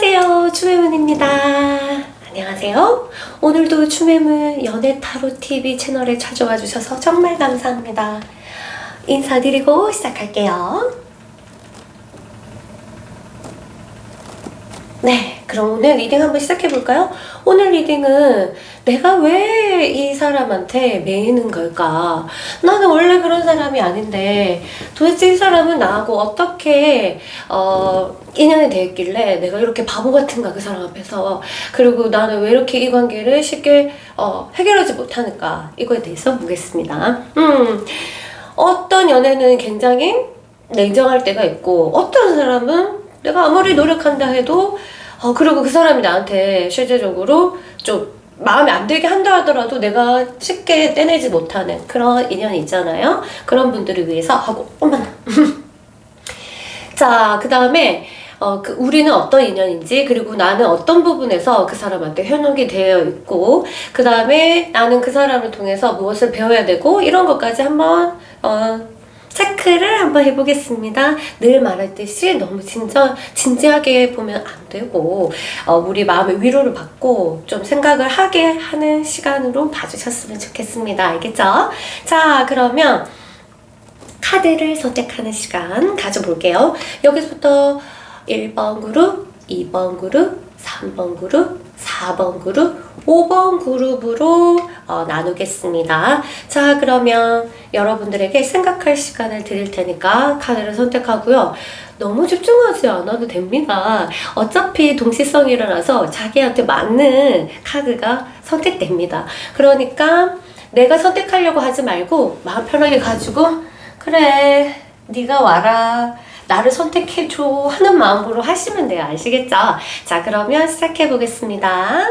안녕하세요, 추매문입니다. 안녕하세요. 오늘도 추매문 연애타로TV 채널에 찾아와 주셔서 정말 감사합니다. 인사드리고 시작할게요. 네, 그럼 오늘 리딩 한번 시작해볼까요? 오늘 리딩은 내가 왜 이 사람한테 매이는 걸까? 나는 원래 그런 사람이 아닌데 도대체 이 사람은 나하고 어떻게 인연이 되었길래 내가 이렇게 바보 같은가, 그 사람 앞에서. 그리고 나는 왜 이렇게 이 관계를 쉽게 해결하지 못하는가, 이거에 대해서 보겠습니다. 어떤 연애는 굉장히 냉정할 때가 있고, 어떤 사람은 내가 아무리 노력한다 해도 그리고 그 사람이 나한테 실제적으로 좀 마음에 안 들게 한다 하더라도 내가 쉽게 떼내지 못하는 그런 인연이 있잖아요. 그런 분들을 위해서 하고, 어머나. 자, 그 다음에 우리는 어떤 인연인지, 그리고 나는 어떤 부분에서 그 사람한테 현혹이 되어 있고, 그 다음에 나는 그 사람을 통해서 무엇을 배워야 되고, 이런 것까지 한번 체크를 한번 해보겠습니다. 늘 말했듯이 너무 진지하게 보면 안 되고, 우리 마음의 위로를 받고 좀 생각을 하게 하는 시간으로 봐주셨으면 좋겠습니다. 알겠죠? 자, 그러면 카드를 선택하는 시간 가져볼게요. 여기서부터 1번 그룹, 2번 그룹, 3번 그룹, 4번 그룹, 5번 그룹으로 나누겠습니다. 자, 그러면 여러분들에게 생각할 시간을 드릴 테니까 카드를 선택하고요. 너무 집중하지 않아도 됩니다. 어차피 동시성이라서 자기한테 맞는 카드가 선택됩니다. 그러니까 내가 선택하려고 하지 말고 마음 편하게 가지고, 그래, 네가 와라, 나를 선택해줘 하는 마음으로 하시면 돼요. 아시겠죠? 자, 그러면 시작해 보겠습니다.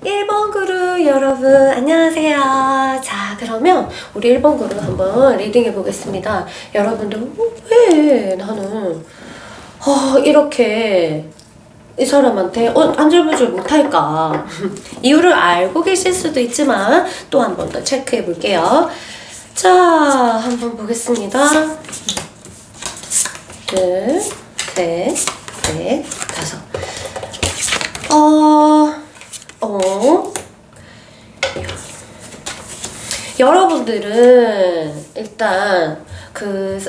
일 번 그룹 여러분 안녕하세요. 자, 그러면 우리 1번 그룹 한번 리딩해 보겠습니다. 여러분들 왜 나는 이렇게 이 사람한테 안절부절 못할까? 이유를 알고 계실 수도 있지만 또 한 번 더 체크해 볼게요. 자, 한번 보겠습니다. 둘, 셋, 넷, 다섯. 여러분들은 일단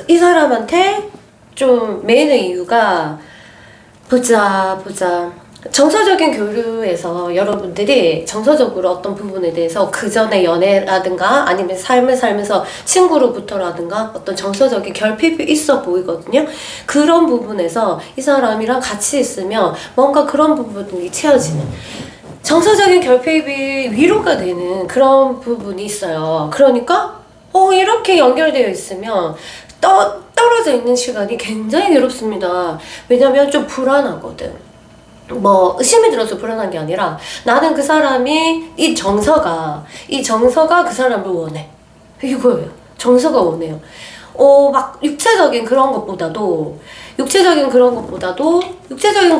이 사람한테 좀 매이는 이유가, 보자 정서적인 교류에서 여러분들이 정서적으로 어떤 부분에 대해서 그 전에 연애라든가 아니면 삶을 살면서 친구로부터라든가 어떤 정서적인 결핍이 있어 보이거든요. 그런 부분에서 이 사람이랑 같이 있으면 뭔가 그런 부분이 채워지는, 정서적인 결핍이 위로가 되는 그런 부분이 있어요. 그러니까 이렇게 연결되어 있으면 떨어져 있는 시간이 굉장히 괴롭습니다. 왜냐면 좀 불안하거든. 뭐 의심이 들어서 불안한 게 아니라 나는 그 사람이 이 정서가 그 사람을 원해, 이거예요. 정서가 원해요. 막 육체적인 것보다도 육체적인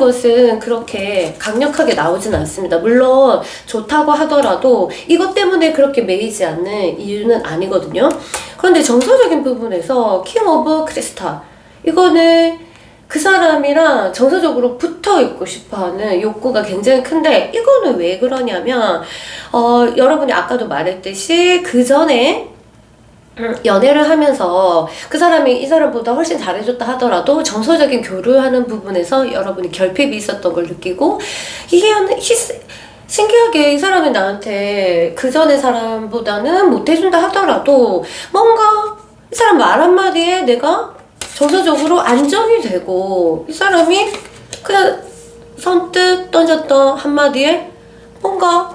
것은 그렇게 강력하게 나오진 않습니다. 물론 좋다고 하더라도 이것 때문에 그렇게 매이지 않는 이유는 아니거든요. 그런데 정서적인 부분에서 킹 오브 크리스탈, 이거는 그 사람이랑 정서적으로 붙어있고 싶어하는 욕구가 굉장히 큰데, 이거는 왜 그러냐면 여러분이 아까도 말했듯이 그 전에 연애를 하면서 그 사람이 이 사람보다 훨씬 잘해줬다 하더라도 정서적인 교류하는 부분에서 여러분이 결핍이 있었던 걸 느끼고, 이게 신기하게 이 사람이 나한테 그 전에 사람보다는 못해준다 하더라도 뭔가 이 사람 말 한마디에 내가 정서적으로 안정이 되고, 이 사람이 그냥 선뜻 던졌던 한마디에 뭔가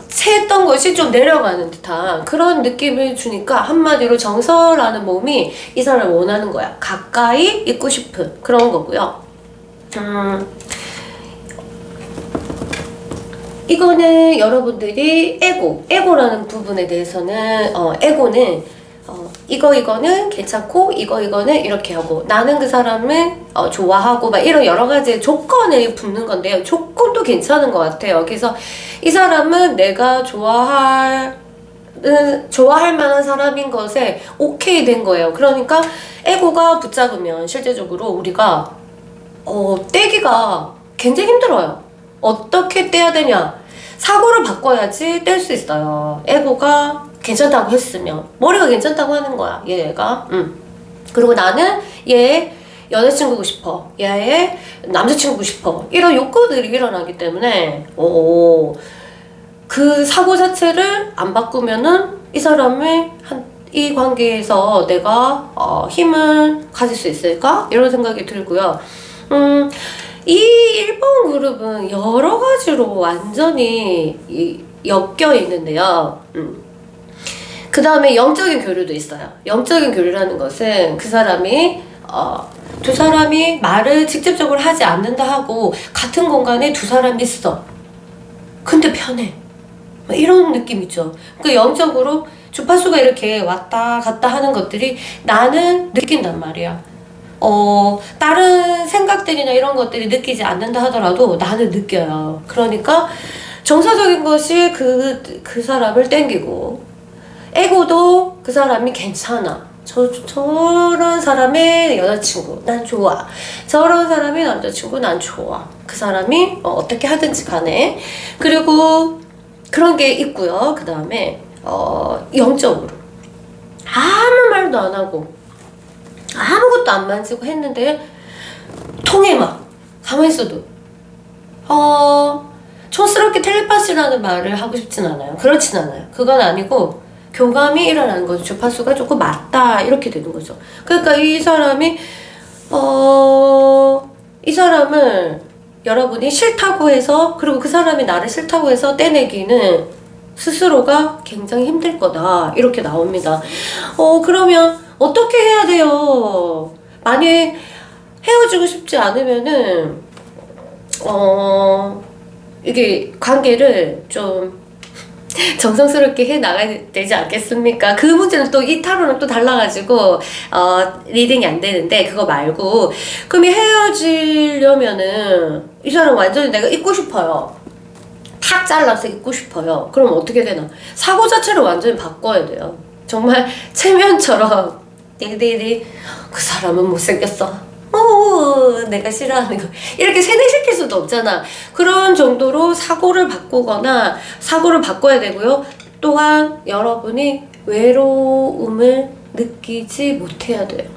채했던 것이 좀 내려가는 듯한 그런 느낌을 주니까, 한마디로 정서라는 몸이 이 사람을 원하는 거야. 가까이 있고 싶은 그런 거고요. 이거는 여러분들이 에고라는 부분에 대해서는 에고는 이거는 괜찮고 이거는 이렇게 하고 나는 그 사람을 좋아하고 막 이런 여러 가지 조건에 붙는 건데요. 조건도 괜찮은 것 같아요. 그래서 이 사람은 내가 좋아할 만한 사람인 것에 오케이 된 거예요. 그러니까 에고가 붙잡으면 실제적으로 우리가 떼기가 굉장히 힘들어요. 어떻게 떼야 되냐? 사고를 바꿔야지 뗄 수 있어요. 에고가 괜찮다고 했으면 머리가 괜찮다고 하는 거야 얘가. 그리고 나는 얘 여자친구고 싶어, 얘의 남자친구고 싶어, 이런 욕구들이 일어나기 때문에 그 사고 자체를 안 바꾸면은 이 사람을 이 관계에서 내가 힘을 가질 수 있을까? 이런 생각이 들고요. 이 1번 그룹은 여러 가지로 완전히 엮여 있는데요. 그 다음에 영적인 교류도 있어요. 영적인 교류라는 것은 그 사람이 두 사람이 말을 직접적으로 하지 않는다 하고 같은 공간에 두 사람이 있어. 근데 편해. 이런 느낌 있죠. 그러니까 영적으로 주파수가 이렇게 왔다 갔다 하는 것들이 나는 느낀단 말이야. 다른 생각들이나 이런 것들이 느끼지 않는다 하더라도 나는 느껴요. 그러니까 정서적인 것이 그 사람을 땡기고, 에고도 그 사람이 괜찮아. 저런 사람의 여자친구 난 좋아. 저런 사람의 남자친구 난 좋아. 그 사람이 어떻게 하든지 간에. 그리고 그런 게 있고요. 그 다음에 영적으로 아무 말도 안 하고 아무것도 안 만지고 했는데 통해. 막 가만히 있어도 촌스럽게 텔레파시라는 말을 하고 싶진 않아요. 그렇진 않아요. 그건 아니고 교감이 일어나는 거죠. 주파수가 조금 맞다 이렇게 되는 거죠. 그러니까 이 사람을 여러분이 싫다고 해서, 그리고 그 사람이 나를 싫다고 해서 떼내기는 스스로가 굉장히 힘들 거다 이렇게 나옵니다. 그러면 어떻게 해야 돼요? 만약 헤어지고 싶지 않으면은 이게 관계를 좀 정성스럽게 해 나가야 되지 않겠습니까? 그 문제는 또 이 타로는 또 달라가지고 리딩이 안 되는데, 그거 말고 그럼 헤어지려면은 이 사람 완전히 내가 잊고 싶어요. 탁 잘라서 잊고 싶어요. 그럼 어떻게 되나? 사고 자체를 완전히 바꿔야 돼요. 정말 체면처럼 띠리리 그 사람은 못생겼어. 내가 싫어하는 거 이렇게 세뇌시킬 수도 없잖아. 그런 정도로 사고를 바꾸거나 사고를 바꿔야 되고요. 또한 여러분이 외로움을 느끼지 못해야 돼요.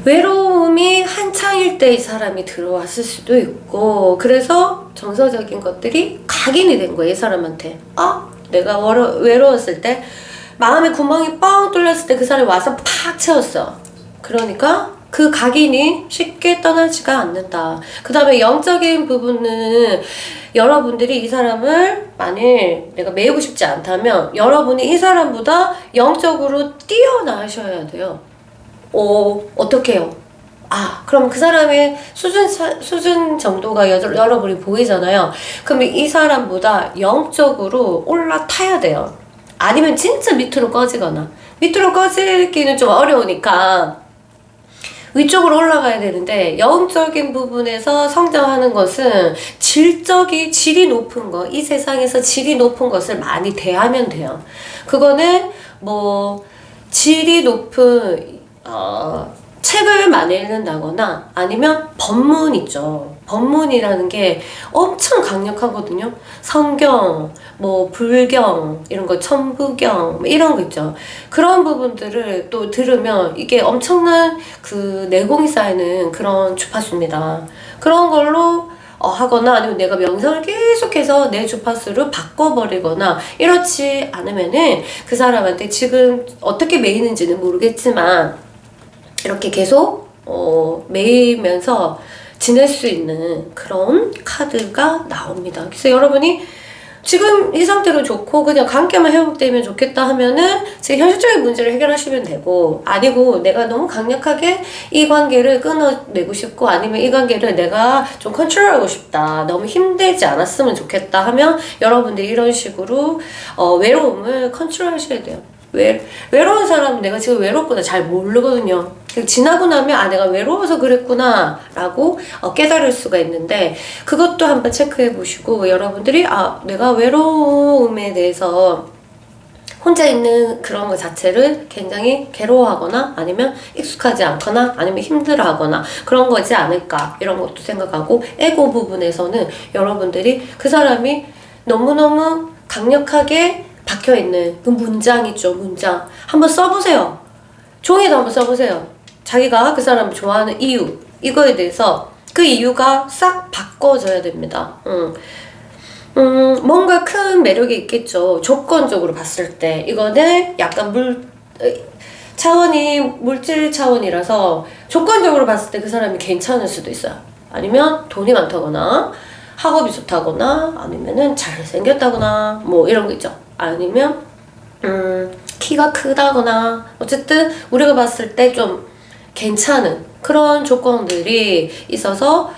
외로움이 한창일 때 이 사람이 들어왔을 수도 있고, 그래서 정서적인 것들이 각인이 된 거예요. 이 사람한테. 내가 외로웠을 때, 마음에 구멍이 뻥 뚫렸을 때 그 사람이 와서 팍 채웠어. 그러니까 그 각인이 쉽게 떠나지가 않는다. 그 다음에 영적인 부분은 여러분들이 이 사람을 만일 내가 매이고 싶지 않다면 여러분이 이 사람보다 영적으로 뛰어나셔야 돼요. 어떻게 해요? 그럼 그 사람의 수준 정도가 여러분이 보이잖아요. 그럼 이 사람보다 영적으로 올라타야 돼요. 아니면 진짜 밑으로 꺼지거나, 밑으로 꺼지기는 좀 어려우니까 위쪽으로 올라가야 되는데, 영적인 부분에서 성장하는 것은 질이 높은 거, 이 세상에서 질이 높은 것을 많이 대하면 돼요. 그거는 뭐 질이 높은 책을 많이 읽는다거나, 아니면 법문 있죠. 법문이라는 게 엄청 강력하거든요. 성경, 뭐 불경, 이런 거, 천부경, 이런 거 있죠. 그런 부분들을 또 들으면 이게 엄청난 그 내공이 쌓이는 그런 주파수입니다. 그런 걸로 하거나, 아니면 내가 명상을 계속해서 내 주파수를 바꿔버리거나 이렇지 않으면은 그 사람한테 지금 어떻게 매이는지는 모르겠지만 이렇게 계속 매이면서 지낼 수 있는 그런 카드가 나옵니다. 그래서 여러분이 지금 이 상태로 좋고 그냥 관계만 회복되면 좋겠다 하면은 지금 현실적인 문제를 해결하시면 되고, 아니고 내가 너무 강력하게 이 관계를 끊어내고 싶고 아니면 이 관계를 내가 좀 컨트롤하고 싶다, 너무 힘들지 않았으면 좋겠다 하면 여러분들이 이런 식으로 외로움을 컨트롤하셔야 돼요. 외로운 사람은 내가 지금 외롭구나 잘 모르거든요. 지나고 나면 아 내가 외로워서 그랬구나 라고 깨달을 수가 있는데, 그것도 한번 체크해 보시고 여러분들이 아 내가 외로움에 대해서 혼자 있는 그런 것 자체를 굉장히 괴로워하거나 아니면 익숙하지 않거나 아니면 힘들어하거나 그런 거지 않을까, 이런 것도 생각하고, 에고 부분에서는 여러분들이 그 사람이 너무너무 강력하게 박혀있는 그 문장 있죠. 문장 한번 써보세요. 종이에도 한번 써보세요. 자기가 그 사람을 좋아하는 이유, 이거에 대해서 그 이유가 싹 바꿔져야 됩니다. 뭔가 큰 매력이 있겠죠. 조건적으로 봤을 때 이거는 약간 차원이 물질 차원이라서 조건적으로 봤을 때 그 사람이 괜찮을 수도 있어요. 아니면 돈이 많다거나 학업이 좋다거나 아니면은 잘생겼다거나 뭐 이런 거 있죠. 아니면 키가 크다거나 어쨌든 우리가 봤을 때 좀 괜찮은 그런 조건들이 있어서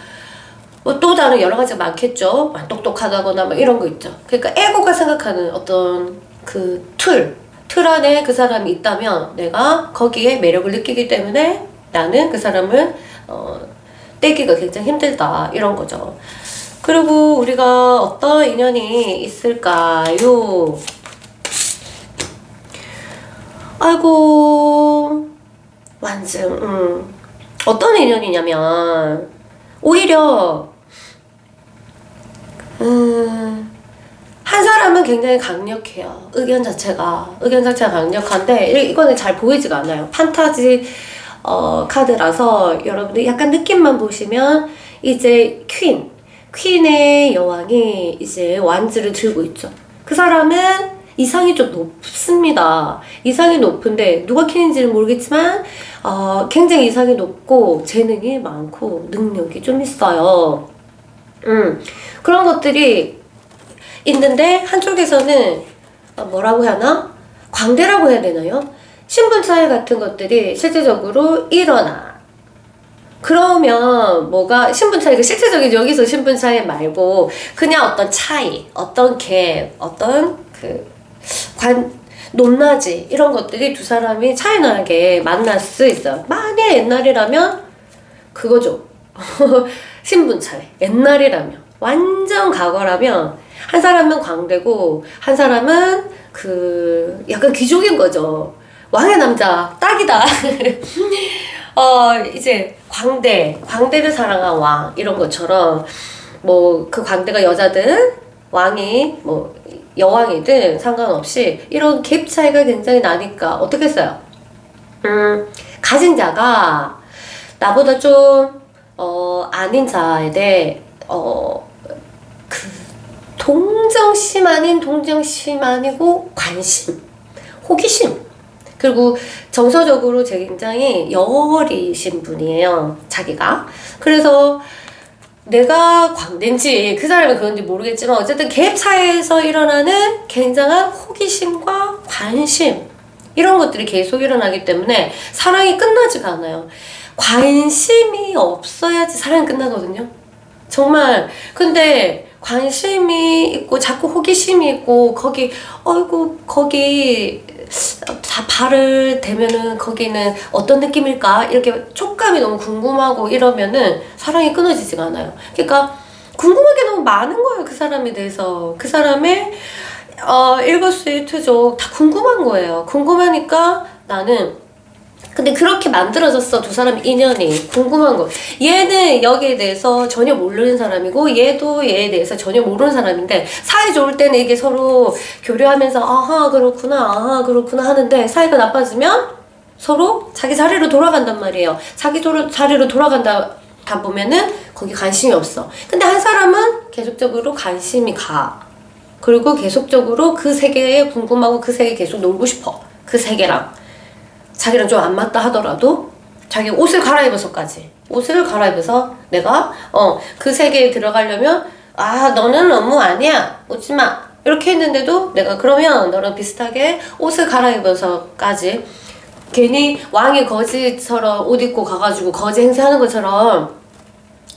또 다른 여러 가지가 많겠죠. 똑똑하다거나 막 이런 거 있죠. 그러니까 에고가 생각하는 어떤 그 틀 안에 그 사람이 있다면 내가 거기에 매력을 느끼기 때문에 나는 그 사람을 떼기가 굉장히 힘들다, 이런 거죠. 그리고 우리가 어떤 인연이 있을까요? 아이고 완전 어떤 인연이냐면 오히려 한 사람은 굉장히 강력해요. 의견 자체가 강력한데 이거는 잘 보이지가 않아요. 판타지 카드라서 여러분들 약간 느낌만 보시면 이제 퀸의 여왕이 이제 완즈를 들고 있죠. 그 사람은 이상이 좀 높습니다. 이상이 높은데 누가 퀸인지는 모르겠지만 굉장히 이상이 높고 재능이 많고 능력이 좀 있어요. 그런 것들이 있는데 한쪽에서는 뭐라고 하나? 광대라고 해야 되나요? 신분차이 같은 것들이 실제적으로 일어나. 그러면 뭐가 신분차이가 실제적인 여기서 신분차이 말고 그냥 어떤 차이, 어떤 갭, 어떤 높낮이 이런 것들이 두 사람이 차이 나게 만날 수 있어요. 만약 옛날이라면 그거죠. 신분 차이. 옛날이라면 완전 과거라면 한 사람은 광대고 한 사람은 약간 귀족인 거죠. 왕의 남자 딱이다. 이제 광대를 사랑한 왕 이런 것처럼 뭐 그 광대가 여자든 왕이 뭐 여왕이든 상관없이 이런 갭 차이가 굉장히 나니까 어떻게 했어요? 가진 자가 나보다 좀 아닌 자에 대해 동정심 아닌 동정심 아니고 관심, 호기심, 그리고 정서적으로 굉장히 여리신 분이에요. 자기가. 그래서 내가 광대인지 그 사람이 그런지 모르겠지만 어쨌든 갭 차이에서 일어나는 굉장한 호기심과 관심, 이런 것들이 계속 일어나기 때문에 사랑이 끝나지가 않아요. 관심이 없어야지 사랑이 끝나거든요. 정말. 근데 관심이 있고 자꾸 호기심이 있고 거기 다 발을 대면은 거기는 어떤 느낌일까 이렇게 촉감이 너무 궁금하고 이러면은 사랑이 끊어지지가 않아요. 그러니까 궁금한 게 너무 많은 거예요. 그 사람에 대해서. 그 사람의 일거수일투족 다 궁금한 거예요. 궁금하니까 나는, 근데 그렇게 만들어졌어. 두 사람 인연이 궁금한 거. 얘는 여기에 대해서 전혀 모르는 사람이고 얘도 얘에 대해서 전혀 모르는 사람인데 사이 좋을 때는 이게 서로 교류하면서 아하 그렇구나 하는데 사이가 나빠지면 서로 자기 자리로 돌아간단 말이에요. 자기 자리로 돌아간다 보면은 거기 관심이 없어. 근데 한 사람은 계속적으로 관심이 가. 그리고 계속적으로 그 세계에 궁금하고 그 세계에 계속 놀고 싶어. 그 세계랑. 자기랑 좀 안 맞다 하더라도 자기 옷을 갈아입어서 내가 그 세계에 들어가려면 아 너는 너무 아니야, 오지마, 이렇게 했는데도 내가 그러면 너랑 비슷하게 옷을 갈아입어서까지 괜히 왕의 거지처럼 옷 입고 가가지고 거지 행세하는 것처럼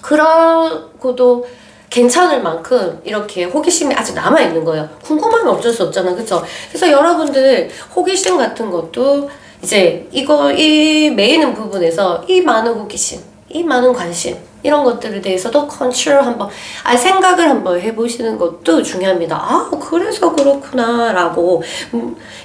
그러고도 괜찮을 만큼 이렇게 호기심이 아직 남아있는 거예요. 궁금하면 어쩔 수 없잖아. 그쵸? 그래서 여러분들 호기심 같은 것도 이제 이 메이는 부분에서 이 많은 호기심, 이 많은 관심 이런 것들에 대해서도 컨트롤 한번 생각을 한번 해보시는 것도 중요합니다. 아 그래서 그렇구나 라고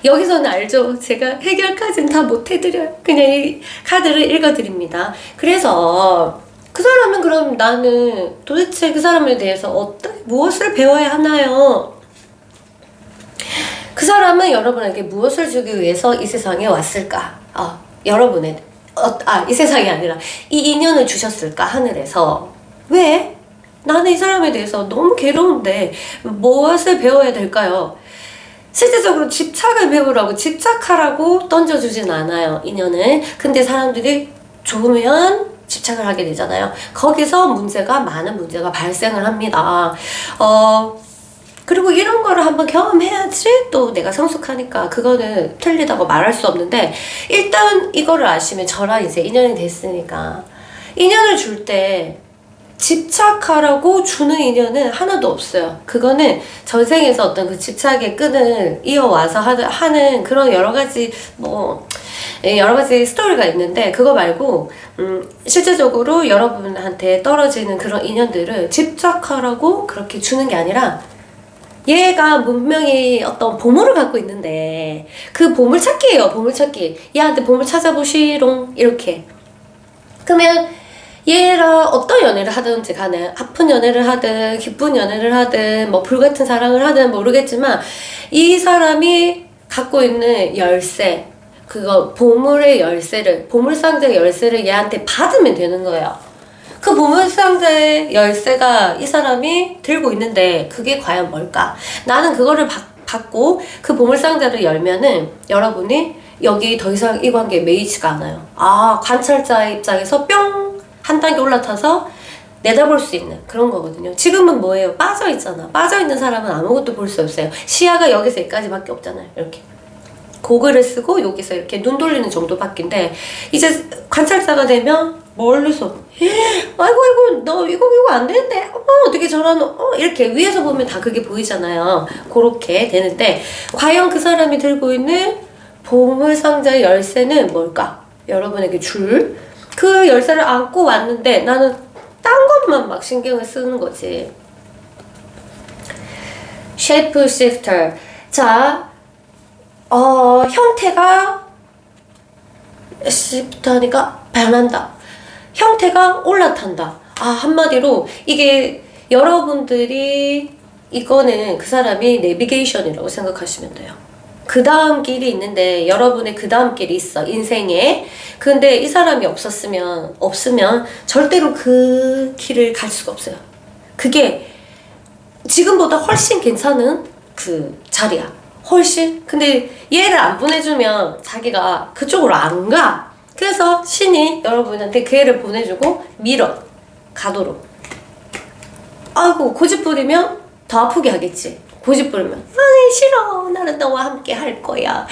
여기서는 알죠. 제가 해결까지는 다 못해드려요. 그냥 이 카드를 읽어드립니다. 그래서 그 사람은 그럼 나는 도대체 그 사람에 대해서 무엇을 배워야 하나요? 그 사람은 여러분에게 무엇을 주기 위해서 이 세상에 왔을까? 이 세상이 아니라 이 인연을 주셨을까? 하늘에서. 왜? 나는 이 사람에 대해서 너무 괴로운데 무엇을 배워야 될까요? 실질적으로 집착을 배우라고 집착하라고 던져주진 않아요. 인연을. 근데 사람들이 좋으면 집착을 하게 되잖아요. 거기서 많은 문제가 발생을 합니다. 그리고 이런 거를 한번 경험해야지 또 내가 성숙하니까 그거는 틀리다고 말할 수 없는데 일단 이거를 아시면 저랑 이제 인연이 됐으니까 인연을 줄 때 집착하라고 주는 인연은 하나도 없어요. 그거는 전생에서 어떤 그 집착의 끈을 이어와서 하는 그런 여러 가지 스토리가 있는데 그거 말고 실제적으로 여러분한테 떨어지는 그런 인연들을 집착하라고 그렇게 주는 게 아니라 얘가 분명히 어떤 보물을 갖고 있는데 그 보물찾기예요. 보물찾기. 얘한테 보물 찾아보시롱 이렇게. 그러면 얘랑 어떤 연애를 하든지 간에 아픈 연애를 하든 기쁜 연애를 하든 뭐 불같은 사랑을 하든 모르겠지만 이 사람이 갖고 있는 열쇠 그거 보물의 열쇠를 보물상자의 열쇠를 얘한테 받으면 되는 거예요. 그 보물상자의 열쇠가 이 사람이 들고 있는데 그게 과연 뭘까? 나는 그거를 받고 그 보물상자를 열면은 여러분이 여기 더 이상 이 관계에 매이지가 않아요. 관찰자의 입장에서 뿅! 한 단계 올라타서 내다볼 수 있는 그런 거거든요. 지금은 뭐예요? 빠져있잖아. 빠져있는 사람은 아무것도 볼 수 없어요. 시야가 여기서 여기까지밖에 없잖아요. 이렇게. 고글을 쓰고 여기서 이렇게 눈 돌리는 정도밖인데 이제 관찰자가 되면 멀리서 아이고 너 이거 안 되는데 어떻게 저러노 이렇게 위에서 보면 다 그게 보이잖아요. 그렇게 되는데 과연 그 사람이 들고 있는 보물상자의 열쇠는 뭘까? 여러분에게 줄 그 열쇠를 안고 왔는데 나는 딴 것만 막 신경을 쓰는 거지. Shape shifter. 자, 형태가 shif트하니까 변한다. 형태가 올라탄다. 한마디로 이게 여러분들이 이거는 그 사람이 내비게이션이라고 생각하시면 돼요. 그 다음 길이 있는데 여러분의 그 다음 길이 있어 인생에. 근데 이 사람이 없으면 절대로 그 길을 갈 수가 없어요. 그게 지금보다 훨씬 괜찮은 그 자리야. 훨씬. 근데 얘를 안 보내주면 자기가 그쪽으로 안 가. 그래서 신이 여러분한테 그 애를 보내주고 가도록. 아이고 고집 부리면 더 아프게 하겠지. 고집 부리면 아니 싫어 나는 너와 함께 할 거야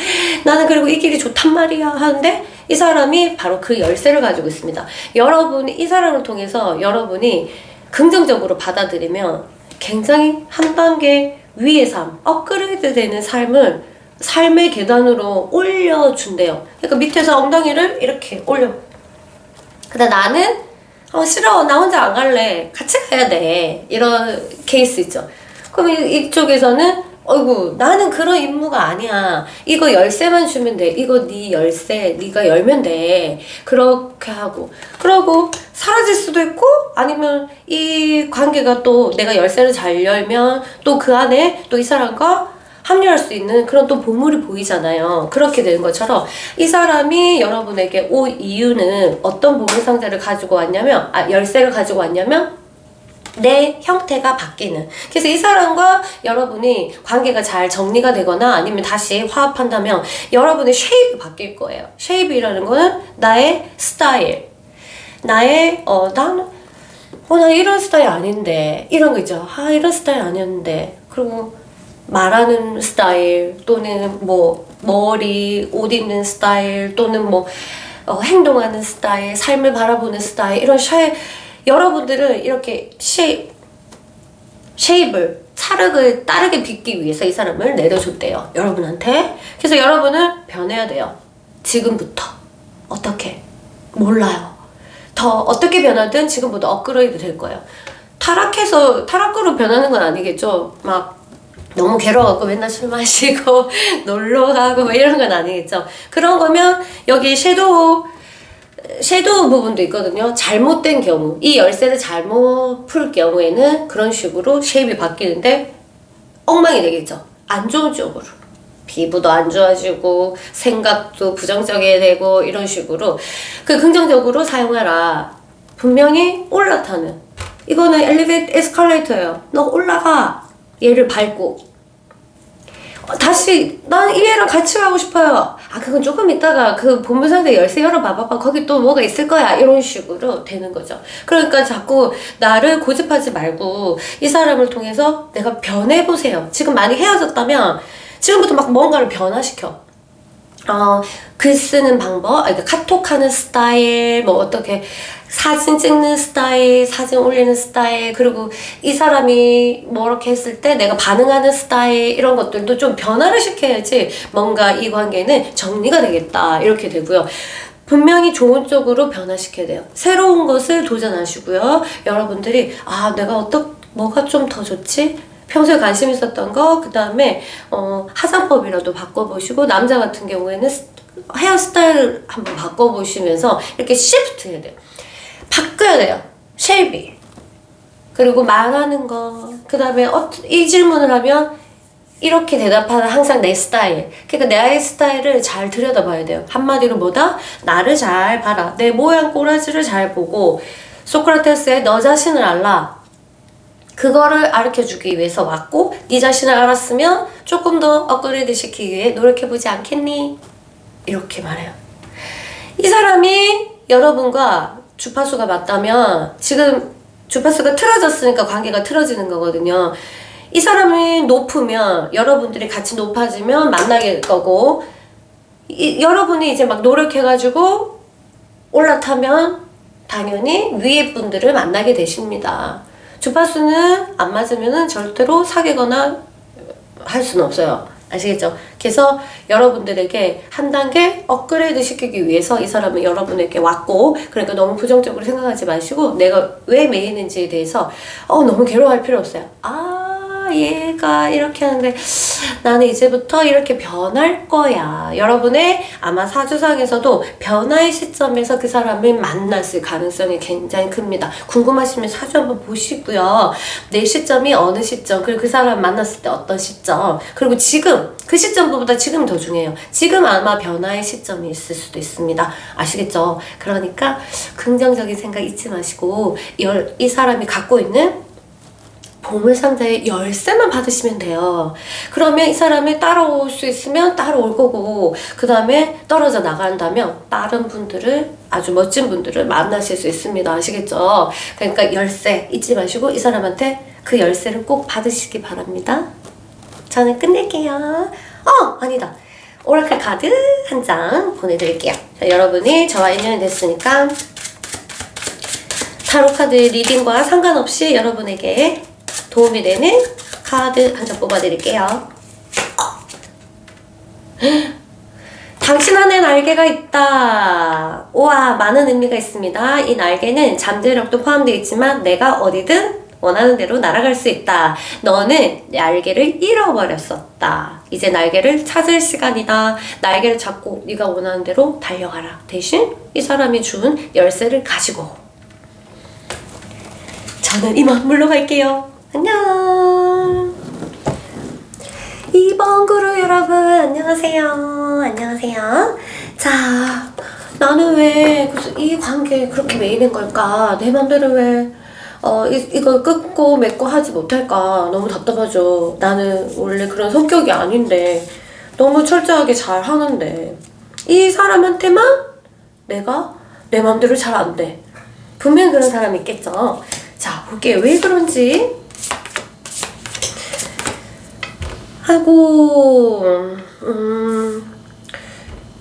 나는 그리고 이 길이 좋단 말이야 하는데 이 사람이 바로 그 열쇠를 가지고 있습니다. 여러분이 이 사람을 통해서 여러분이 긍정적으로 받아들이면 굉장히 한 단계 위의 삶 업그레이드 되는 삶의 계단으로 올려준대요. 그러니까 밑에서 엉덩이를 이렇게 올려. 근데 나는 싫어 나 혼자 안 갈래 같이 가야 돼 이런 케이스 있죠. 그럼 이쪽에서는 어이구 나는 그런 임무가 아니야. 이거 열쇠만 주면 돼. 이거 네 열쇠 네가 열면 돼. 그렇게 하고 그러고 사라질 수도 있고 아니면 이 관계가 또 내가 열쇠를 잘 열면 또 그 안에 또 이 사람과 합류할 수 있는 그런 또 보물이 보이잖아요. 그렇게 되는 것처럼 이 사람이 여러분에게 올 이유는 어떤 보물상자를 가지고 왔냐면 열쇠를 가지고 왔냐면 내 형태가 바뀌는. 그래서 이 사람과 여러분이 관계가 잘 정리가 되거나 아니면 다시 화합한다면 여러분의 쉐입이 바뀔 거예요. 쉐입이라는 거는 나의 스타일. 나의 나는 나 이런 스타일 아닌데 이런 거 있죠. 이런 스타일 아니었는데 그리고 말하는 스타일 또는 뭐 머리, 옷 입는 스타일 또는 뭐 행동하는 스타일, 삶을 바라보는 스타일 이런 여러분들은 이렇게 쉐입을 차륵을 따르게 빚기 위해서 이 사람을 내려줬대요. 여러분한테. 그래서 여러분은 변해야 돼요. 지금부터. 어떻게? 몰라요. 더 어떻게 변하든 지금부터 업그레이드 될 거예요. 타락으로 변하는 건 아니겠죠. 막 너무 괴로워갖고 맨날 술 마시고 놀러 가고 뭐 이런 건 아니겠죠. 그런 거면 여기 섀도우 부분도 있거든요. 잘못된 경우, 이 열쇠를 잘못 풀 경우에는 그런 식으로 쉐입이 바뀌는데 엉망이 되겠죠. 안 좋은 쪽으로. 피부도 안 좋아지고 생각도 부정적이게 되고 이런 식으로 긍정적으로 사용하라. 분명히 올라타는, 이거는 엘리베이터 에스컬레이터예요. 너 올라가. 얘를 밟고 다시 난 이 애랑 같이 가고 싶어요. 그건 조금 있다가 그 본부상자 열쇠 열어봐봐. 거기 또 뭐가 있을 거야. 이런 식으로 되는 거죠. 그러니까 자꾸 나를 고집하지 말고 이 사람을 통해서 내가 변해보세요. 지금 많이 헤어졌다면 지금부터 막 뭔가를 변화시켜. 글 쓰는 방법, 그러니까 카톡하는 스타일, 뭐 어떻게 사진 찍는 스타일, 사진 올리는 스타일, 그리고 이 사람이 뭐 이렇게 했을 때 내가 반응하는 스타일, 이런 것들도 좀 변화를 시켜야지 뭔가 이 관계는 정리가 되겠다 이렇게 되고요. 분명히 좋은 쪽으로 변화시켜야 돼요. 새로운 것을 도전하시고요. 여러분들이 내가 뭐가 좀 더 좋지? 평소에 관심 있었던 거, 그 다음에 화장법이라도 바꿔보시고, 남자 같은 경우에는 헤어스타일을 한번 바꿔보시면서 이렇게 시프트 해야 돼요. 바꿔야 돼요. 쉐입이. 그리고 말하는 거, 그 다음에 이 질문을 하면 이렇게 대답하는 항상 내 스타일. 그러니까 나의 스타일을 잘 들여다봐야 돼요. 한마디로 뭐다? 나를 잘 봐라. 내 모양 꼬라지를 잘 보고, 소크라테스의 너 자신을 알라. 그거를 가르쳐주기 위해서 왔고, 네 자신을 알았으면 조금 더 업그레이드 시키기 위해 노력해보지 않겠니? 이렇게 말해요. 이 사람이 여러분과 주파수가 맞다면, 지금 주파수가 틀어졌으니까 관계가 틀어지는 거거든요. 이 사람이 높으면 여러분들이 같이 높아지면 만나게 될 거고, 여러분이 이제 막 노력해가지고 올라타면 당연히 위에 분들을 만나게 되십니다. 주파수는 안 맞으면 절대로 사귀거나 할 수는 없어요. 아시겠죠? 그래서 여러분들에게 한 단계 업그레이드 시키기 위해서 이 사람은 여러분에게 왔고, 그러니까 너무 부정적으로 생각하지 마시고 내가 왜 매이는지에 대해서 너무 괴로워할 필요 없어요. 얘가 이렇게 하는데 나는 이제부터 이렇게 변할 거야. 여러분의 아마 사주상에서도 변화의 시점에서 그 사람을 만났을 가능성이 굉장히 큽니다. 궁금하시면 사주 한번 보시고요. 내 시점이 어느 시점, 그리고 그 사람 만났을 때 어떤 시점, 그리고 지금 그 시점보다 지금이 더 중요해요. 지금 아마 변화의 시점이 있을 수도 있습니다. 아시겠죠? 그러니까 긍정적인 생각 잊지 마시고 이 사람이 갖고 있는 보물상자의 열쇠만 받으시면 돼요. 그러면 이 사람이 따라올 수 있으면 따라올 거고, 그 다음에 떨어져 나간다면 다른 분들을, 아주 멋진 분들을 만나실 수 있습니다. 아시겠죠? 그러니까 열쇠 잊지 마시고 이 사람한테 그 열쇠를 꼭 받으시기 바랍니다. 저는 끝낼게요. 아니다. 오라클 카드 한 장 보내드릴게요. 자, 여러분이 저와 인연이 됐으니까 타로카드 리딩과 상관없이 여러분에게 도움이 되는 카드 한 장 뽑아드릴게요. 당신 안에 날개가 있다. 우와, 많은 의미가 있습니다. 이 날개는 잠재력도 포함되어 있지만 내가 어디든 원하는 대로 날아갈 수 있다. 너는 날개를 잃어버렸었다. 이제 날개를 찾을 시간이다. 날개를 잡고 네가 원하는 대로 달려가라. 대신 이 사람이 준 열쇠를 가지고 저는 이만 물러갈게요. 안녕. 2번 그룹 여러분 안녕하세요. 안녕하세요. 자, 나는 왜 이 관계에 그렇게 매이는 걸까? 내 맘대로 왜 이걸 끊고 맺고 하지 못할까? 너무 답답하죠. 나는 원래 그런 성격이 아닌데 너무 철저하게 잘 하는데 이 사람한테만 내가 내 맘대로 잘 안 돼. 분명히 그런 사람이 있겠죠. 자, 볼게요. 왜 그런지. 아이고,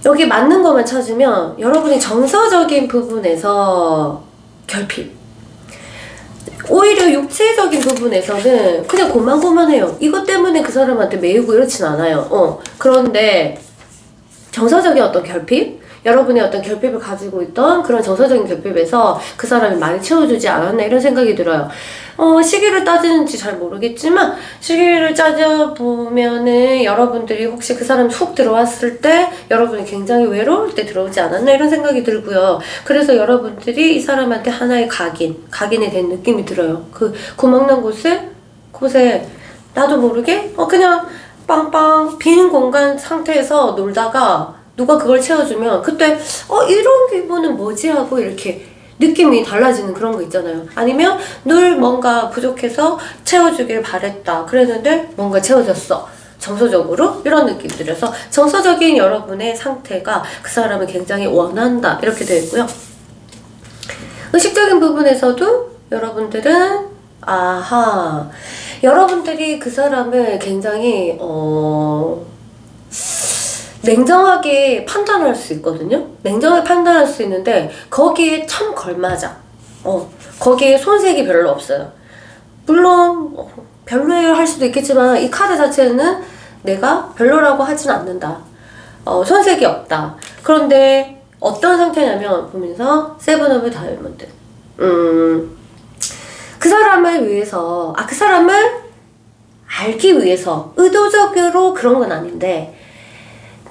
여기 맞는 것만 찾으면 여러분이 정서적인 부분에서 결핍, 오히려 육체적인 부분에서는 그냥 고만고만해요. 이것 때문에 그 사람한테 매이고 이렇진 않아요. 그런데 정서적인 어떤 결핍? 여러분의 어떤 결핍을 가지고 있던 그런 정서적인 결핍에서 그 사람이 많이 채워주지 않았나 이런 생각이 들어요. 시기를 따지는지 잘 모르겠지만 시기를 따져보면은 여러분들이 혹시 그 사람이 훅 들어왔을 때 여러분이 굉장히 외로울 때 들어오지 않았나 이런 생각이 들고요. 그래서 여러분들이 이 사람한테 하나의 각인이 된 느낌이 들어요. 그 구멍난 곳에 나도 모르게 그냥 빵빵 빈 공간 상태에서 놀다가 누가 그걸 채워주면 그때 이런 기분은 뭐지 하고 이렇게 느낌이 달라지는 그런 거 있잖아요. 아니면 늘 뭔가 부족해서 채워주길 바랬다 그랬는데 뭔가 채워졌어 정서적으로 이런 느낌들에서 정서적인 여러분의 상태가 그 사람을 굉장히 원한다 이렇게 되어 있고요. 의식적인 부분에서도 여러분들은 여러분들이 그 사람을 굉장히 냉정하게 판단할 수 있거든요. 냉정하게 판단할 수 있는데 거기에 참 걸맞아. 거기에 손색이 별로 없어요. 물론 별로예요 할 수도 있겠지만 이 카드 자체는 내가 별로라고 하진 않는다. 손색이 없다. 그런데 어떤 상태냐면 보면서 세븐 오브 다이아몬드. 그 사람을 위해서 그 사람을 알기 위해서 의도적으로 그런 건 아닌데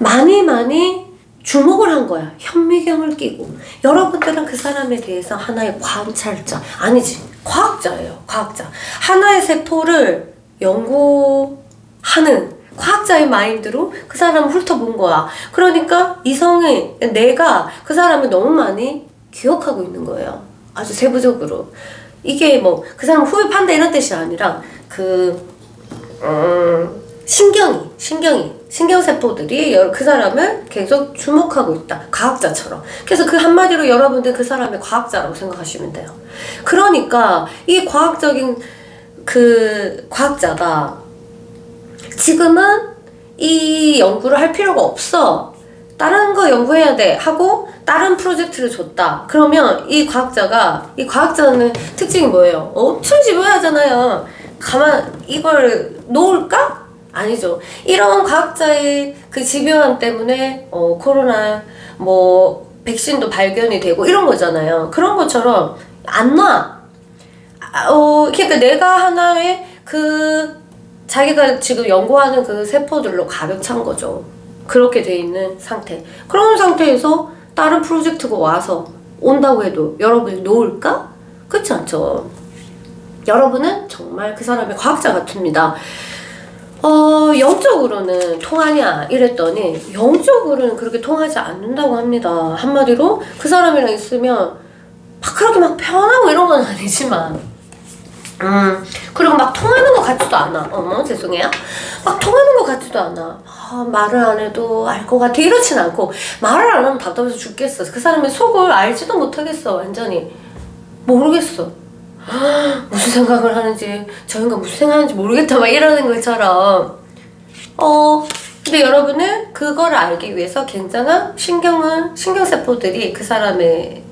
많이 주목을 한 거야. 현미경을 끼고. 여러분들은 그 사람에 대해서 하나의 관찰자, 아니지, 과학자예요. 과학자. 하나의 세포를 연구하는 과학자의 마인드로 그 사람을 훑어본 거야. 그러니까 내가 그 사람을 너무 많이 기억하고 있는 거예요. 아주 세부적으로. 이게 그 사람 후회판다 이런 뜻이 아니라 신경세포들이 그 사람을 계속 주목하고 있다. 과학자처럼. 그래서 그 한마디로 여러분들 그 사람의 과학자라고 생각하시면 돼요. 그러니까 이 과학적인 그 과학자가 지금은 이 연구를 할 필요가 없어. 다른 거 연구해야 돼 하고 다른 프로젝트를 줬다. 그러면 이 과학자는 특징이 뭐예요? 엄청 집요하잖아요. 이걸 놓을까? 아니죠. 이런 과학자의 그 집요함 때문에 코로나 백신도 발견이 되고 이런 거잖아요. 그런 것처럼 안 놔. 그러니까 내가 하나의 자기가 지금 연구하는 그 세포들로 가득 찬 거죠. 그렇게 돼 있는 상태. 그런 상태에서 다른 프로젝트가 온다고 해도 여러분이 놓을까? 그렇지 않죠. 여러분은 정말 그 사람의 과학자 같습니다. 영적으로는 통하냐 이랬더니 영적으로는 그렇게 통하지 않는다고 합니다. 한마디로 그 사람이랑 있으면 그렇게 편하고 이런 건 아니지만 그리고 통하는 것 같지도 않아. 죄송해요. 통하는 것 같지도 않아. 말을 안 해도 알 것 같아 이렇진 않고 말을 안 하면 답답해서 죽겠어. 그 사람의 속을 알지도 못하겠어. 완전히 모르겠어. 무슨 생각을 하는지 저 인간 무슨 생각하는지 모르겠다 이러는 것처럼 근데 여러분은 그거를 알기 위해서 굉장한 신경세포들이 그 사람에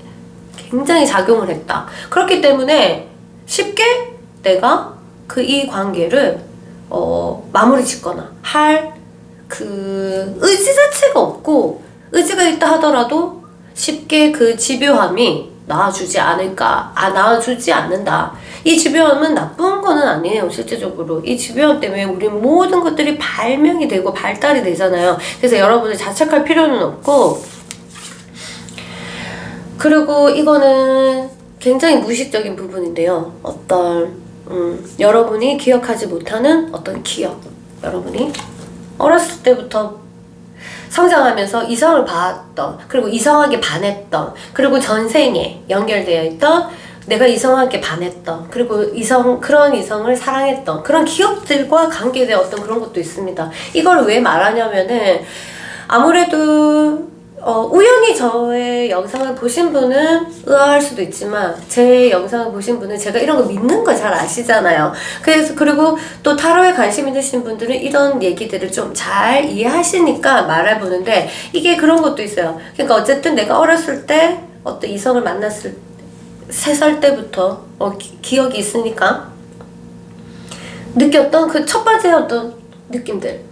굉장히 작용을 했다. 그렇기 때문에 쉽게 내가 이 관계를 마무리 짓거나 할 의지 자체가 없고, 의지가 있다 하더라도 쉽게 그 집요함이 나와주지 않는다. 이 집요함은 나쁜 거는 아니에요. 실제적으로 이 집요함 때문에 우리 모든 것들이 발명이 되고 발달이 되잖아요. 그래서 여러분이 자책할 필요는 없고, 그리고 이거는 굉장히 무의식적인 부분인데요. 여러분이 기억하지 못하는 어떤 기억, 여러분이 어렸을 때부터 성장하면서 이성을 봤던, 그리고 이성하게 반했던, 그리고 전생에 연결되어 있던 내가 이성하게 반했던, 그리고 그런 이성을 사랑했던 그런 기억들과 관계된 어떤 그런 것도 있습니다. 이걸 왜 말하냐면은 아무래도 우연히 저의 영상을 보신 분은 의아할 수도 있지만 제 영상을 보신 분은 제가 이런 거 믿는 걸 잘 아시잖아요. 그리고 또 타로에 관심 있으신 분들은 이런 얘기들을 좀 잘 이해하시니까 말해보는데, 이게 그런 것도 있어요. 그러니까 어쨌든 내가 어렸을 때 어떤 이성을 만났을 3살 때부터 기억이 있으니까 느꼈던 그 첫 번째 어떤 느낌들,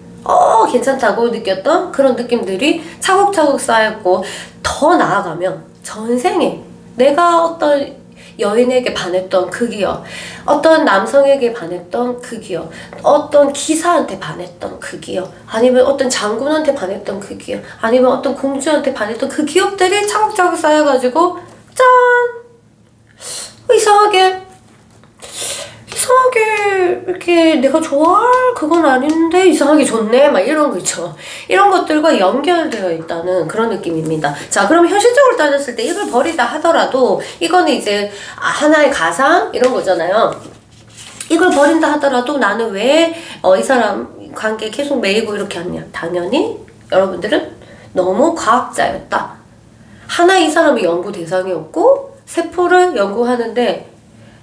괜찮다고 느꼈던 그런 느낌들이 차곡차곡 쌓였고, 더 나아가면 전생에 내가 어떤 여인에게 반했던 그 기억, 어떤 남성에게 반했던 그 기억, 어떤 기사한테 반했던 그 기억, 아니면 어떤 장군한테 반했던 그 기억, 아니면 어떤 공주한테 반했던 그 기억들이 차곡차곡 쌓여가지고 짠! 이상하게 이렇게 내가 좋아할 그건 아닌데 이상하게 좋네, 막 이런 거 있죠. 이런 것들과 연결되어 있다는 그런 느낌입니다. 자, 그럼 현실적으로 따졌을 때 이걸 버리다 하더라도 이거는 이제 하나의 가상 이런 거잖아요. 이걸 버린다 하더라도 나는 왜 이 사람 관계 계속 매이고 이렇게 하냐? 당연히 여러분들은 너무 과학자였다. 하나 이 사람이 연구 대상이었고 세포를 연구하는데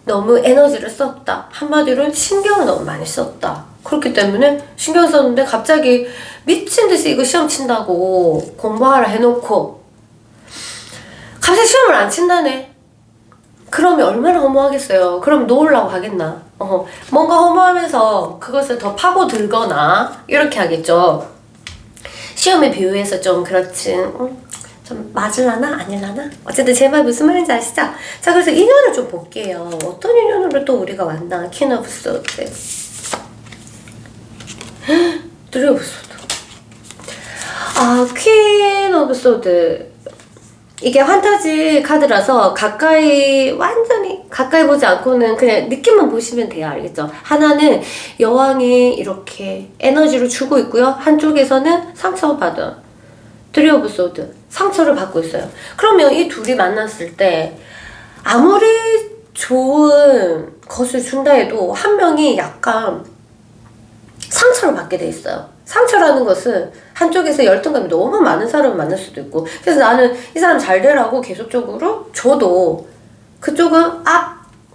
너무 에너지를 썼다. 한마디로 신경을 너무 많이 썼다. 그렇기 때문에 신경 썼는데 갑자기 미친 듯이 이거 시험 친다고 공부하라 해놓고 갑자기 시험을 안 친다네. 그러면 얼마나 허무하겠어요. 그럼 놓으려고 하겠나. 뭔가 허무하면서 그것을 더 파고들거나 이렇게 하겠죠. 시험에 비유해서 좀 그렇지. 좀 맞을라나 아닐라나? 어쨌든 제 말 무슨 말인지 아시죠? 자, 그래서 인연을 좀 볼게요. 어떤 인연으로 또 우리가 왔나? 퀸 오브 소드. 퀸 오브 소드. 이게 환타지 카드라서 완전히 가까이 보지 않고는 그냥 느낌만 보시면 돼요. 알겠죠? 하나는 여왕이 이렇게 에너지를 주고 있고요. 한쪽에서는 상처받은 퀸 오브 소드, 상처를 받고 있어요. 그러면 이 둘이 만났을 때 아무리 좋은 것을 준다 해도 한 명이 약간 상처를 받게 돼 있어요. 상처라는 것은 한쪽에서 열등감이 너무 많은 사람을 만날 수도 있고, 그래서 나는 이 사람 잘 되라고 계속적으로 줘도 그쪽은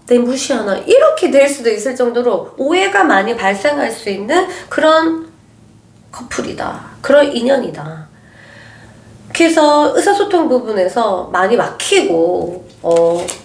내 무시하나 이렇게 될 수도 있을 정도로 오해가 많이 발생할 수 있는 그런 커플이다. 그런 인연이다. 그래서 의사소통 부분에서 많이 막히고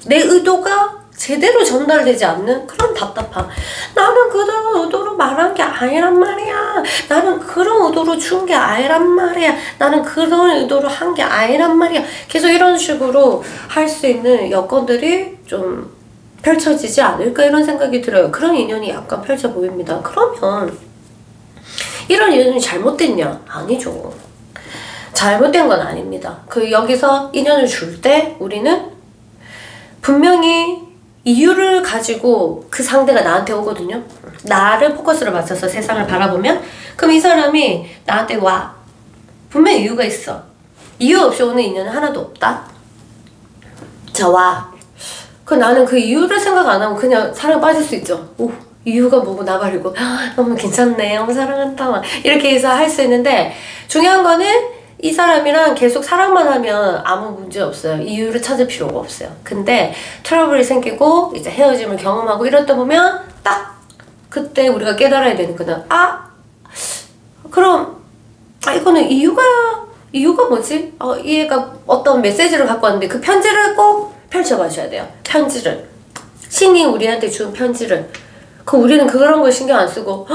내 의도가 제대로 전달되지 않는 그런 답답함. 나는 그런 의도로 말한 게 아니란 말이야. 나는 그런 의도로 준 게 아니란 말이야. 나는 그런 의도로 한 게 아니란 말이야. 계속 이런 식으로 할 수 있는 여건들이 좀 펼쳐지지 않을까 이런 생각이 들어요. 그런 인연이 약간 펼쳐 보입니다. 그러면 이런 인연이 잘못됐냐? 아니죠. 잘못된 건 아닙니다. 여기서 인연을 줄 때 우리는 분명히 이유를 가지고 그 상대가 나한테 오거든요. 나를 포커스로 맞춰서 세상을 바라보면, 그럼 이 사람이 나한테 와. 분명히 이유가 있어. 이유 없이 오는 인연은 하나도 없다. 자, 와. 나는 그 이유를 생각 안 하고 그냥 사랑에 빠질 수 있죠. 이유가 뭐고 나발이고 너무 괜찮네, 너무 사랑한다, 막 이렇게 해서 할 수 있는데, 중요한 거는 이 사람이랑 계속 사랑만 하면 아무 문제 없어요. 이유를 찾을 필요가 없어요. 근데 트러블이 생기고 이제 헤어짐을 경험하고 이러다 보면 딱 그때 우리가 깨달아야 되는 거는 그럼 이거는 이유가 뭐지? 이 애가 어떤 메시지를 갖고 왔는데 그 편지를 꼭 펼쳐봐셔야 돼요. 편지를, 신이 우리한테 준 편지를. 우리는 그런 걸 신경 안 쓰고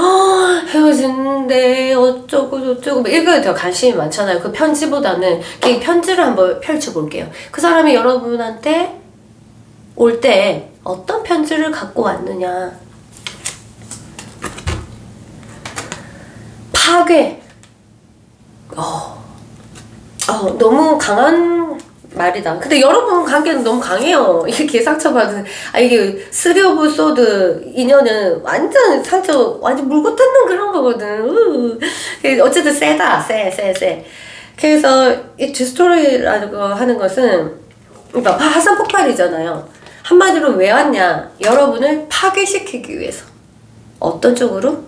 헤어지는데 어쩌고 저쩌고 이거에 더 관심이 많잖아요. 그 편지보다는 이 편지를 한번 펼쳐볼게요. 그 사람이 여러분한테 올 때 어떤 편지를 갖고 왔느냐. 파괴. 너무 강한 말이다. 근데 여러분 관계는 너무 강해요. 이렇게 상처받은, 이게 3 오브 소드 인연은 완전 상처, 완전 물고 뜯는 그런 거거든. 어쨌든 세다. 세. 그래서 이 디스토리라고 하는 것은, 그러니까 화산 폭발이잖아요. 한마디로 왜 왔냐? 여러분을 파괴시키기 위해서. 어떤 쪽으로?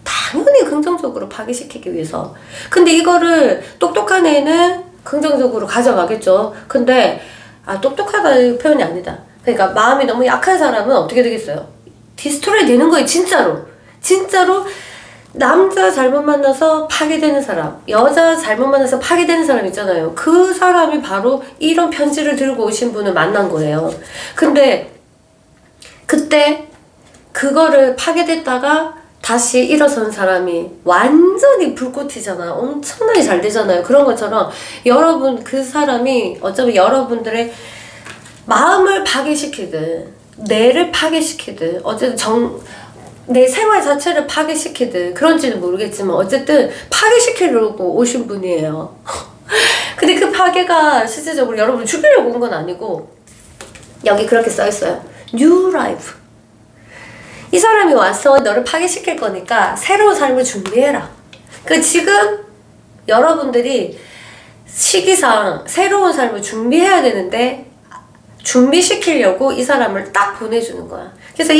다 당연히 긍정적으로 파괴시키기 위해서. 근데 이거를 똑똑한 애는 긍정적으로 가져가겠죠. 근데 똑똑하다는 표현이 아니다. 그러니까 마음이 너무 약한 사람은 어떻게 되겠어요? 디스트로이 되는 거예요. 진짜로 남자 잘못 만나서 파괴되는 사람, 여자 잘못 만나서 파괴되는 사람 있잖아요. 그 사람이 바로 이런 편지를 들고 오신 분을 만난 거예요. 근데 그때 그거를 파괴됐다가 다시 일어선 사람이 완전히 불꽃이잖아. 엄청나게 잘 되잖아요. 그런 것처럼 여러분, 그 사람이 어쩌면 여러분들의 마음을 파괴시키든 뇌를 파괴시키든 어쨌든 내 생활 자체를 파괴시키든 그런지는 모르겠지만 어쨌든 파괴시키려고 오신 분이에요. 근데 그 파괴가 실질적으로 여러분을 죽이려고 온 건 아니고, 여기 그렇게 써있어요. New Life. 이 사람이 와서 너를 파괴시킬 거니까 새로운 삶을 준비해라. 그 지금 여러분들이 시기상 새로운 삶을 준비해야 되는데 준비시키려고 이 사람을 딱 보내주는 거야. 그래서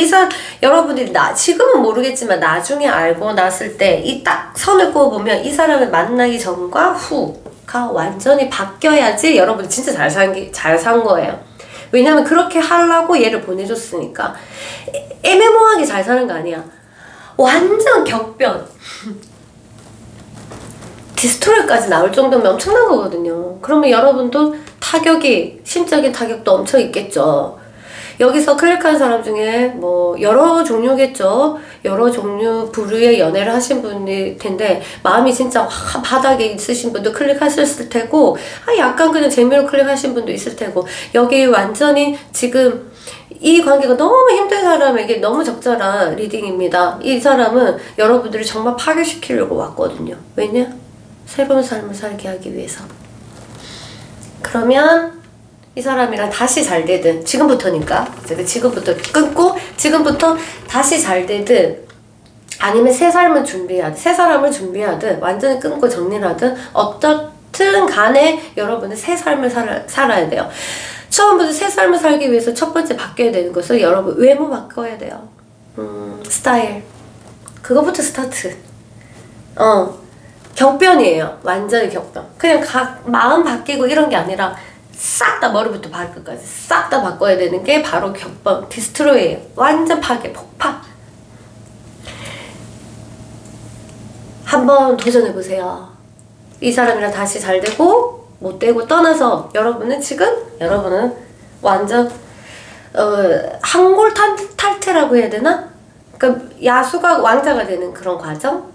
여러분들이 지금은 모르겠지만 나중에 알고 났을 때 이 딱 선을 그어보면 이 사람을 만나기 전과 후가 완전히 바뀌어야지 여러분이 진짜 잘 산 거예요. 왜냐면 그렇게 하려고 얘를 보내줬으니까. 애매모호하게 잘 사는 거 아니야. 완전 격변. 디스트로이까지 나올 정도면 엄청난 거거든요. 그러면 여러분도 심적인 타격도 엄청 있겠죠. 여기서 클릭한 사람 중에 뭐 여러 종류겠죠. 여러 종류 부류의 연애를 하신 분일 텐데 마음이 진짜 바닥에 있으신 분도 클릭하셨을 테고, 약간 그냥 재미로 클릭하신 분도 있을 테고, 여기 완전히 지금 이 관계가 너무 힘든 사람에게 너무 적절한 리딩입니다. 이 사람은 여러분들이 정말 파괴시키려고 왔거든요. 왜냐? 새로운 삶을 살게 하기 위해서. 그러면 이 사람이랑 다시 잘 되든, 지금부터니까 지금부터 끊고 지금부터 다시 잘 되든, 아니면 새 사람을 준비하든 완전히 끊고 정리를 하든, 어떻든 간에 여러분은 새 삶을 살아야 돼요. 처음부터 새 삶을 살기 위해서 첫 번째 바뀌어야 되는 것은 여러분 외모 바꿔야 돼요. 스타일, 그거부터 스타트. 격변이에요. 완전히 격변. 그냥 마음 바뀌고 이런 게 아니라 싹 다 머리부터 발끝까지 싹 다 바꿔야 되는 게 바로 격변, 디스트로이예요. 완전 파괴, 폭파. 한번 도전해보세요. 이 사람이랑 다시 잘 되고 못 되고 떠나서 여러분은 완전 항골 탈퇴라고 해야 되나? 그러니까 야수가 왕자가 되는 그런 과정?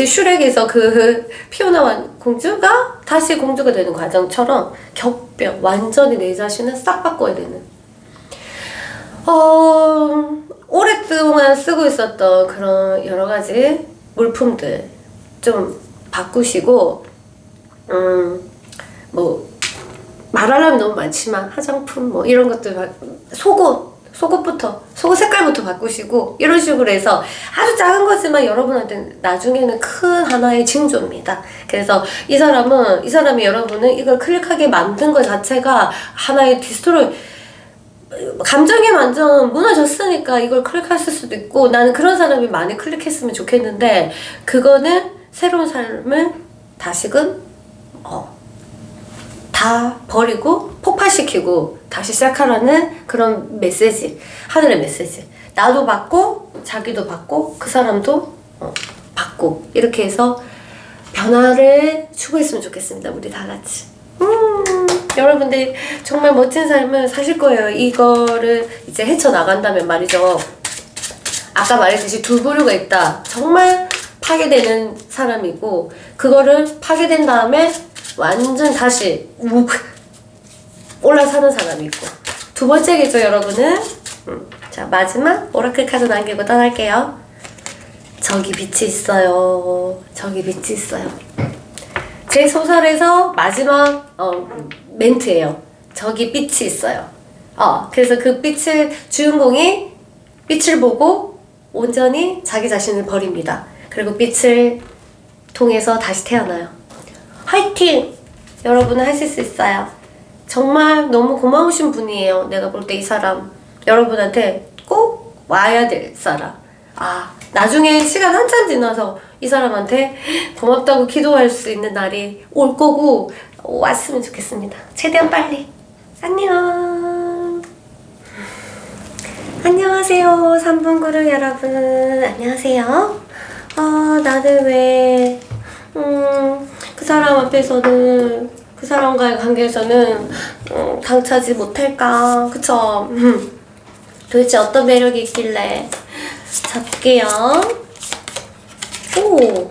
슈렉에서 피오나 공주가 다시 공주가 되는 과정처럼 격변, 완전히 내 자신을 싹 바꿔야 되는. 오랫동안 쓰고 있었던 그런 여러 가지 물품들 좀 바꾸시고, 말하려면 너무 많지만 화장품 이런 것들, 속옷 색깔부터 바꾸시고, 이런 식으로 해서 아주 작은 거지만 여러분한테 나중에는 큰 하나의 징조입니다. 그래서 이 사람이 여러분은 이걸 클릭하게 만든 것 자체가 하나의 디스트로이, 감정이 완전 무너졌으니까 이걸 클릭했을 수도 있고, 나는 그런 사람이 많이 클릭했으면 좋겠는데, 그거는 새로운 삶을 다시금 다 버리고 폭파시키고 다시 시작하라는 그런 메시지, 하늘의 메시지. 나도 받고 자기도 받고 그 사람도 받고, 이렇게 해서 변화를 추구했으면 좋겠습니다. 우리 다 같이. 여러분들이 정말 멋진 삶을 사실 거예요. 이거를 이제 헤쳐나간다면 말이죠. 아까 말했듯이 두 부류가 있다. 정말 파괴되는 사람이고, 그거를 파괴된 다음에 완전 다시 올라서는 사람이 있고, 두 번째겠죠 여러분은. 자, 마지막 오라클 카드 남기고 떠날게요. 저기 빛이 있어요. 저기 빛이 있어요. 제 소설에서 마지막 멘트예요. 저기 빛이 있어요. 그래서 그 주인공이 빛을 보고 온전히 자기 자신을 버립니다. 그리고 빛을 통해서 다시 태어나요. 화이팅! 여러분은 하실 수 있어요. 정말 너무 고마우신 분이에요. 내가 볼 때 이 사람 여러분한테 꼭 와야 될 사람. 나중에 시간 한참 지나서 이 사람한테 고맙다고 기도할 수 있는 날이 올 거고 왔으면 좋겠습니다. 최대한 빨리. 안녕. 안녕하세요. 3분 그룹 여러분. 안녕하세요. 나는 왜 그 사람 앞에서는 그 사람과의 관계에서는 당차지 못할까? 그쵸? 도대체 어떤 매력이 있길래? 자, 볼게요. 오!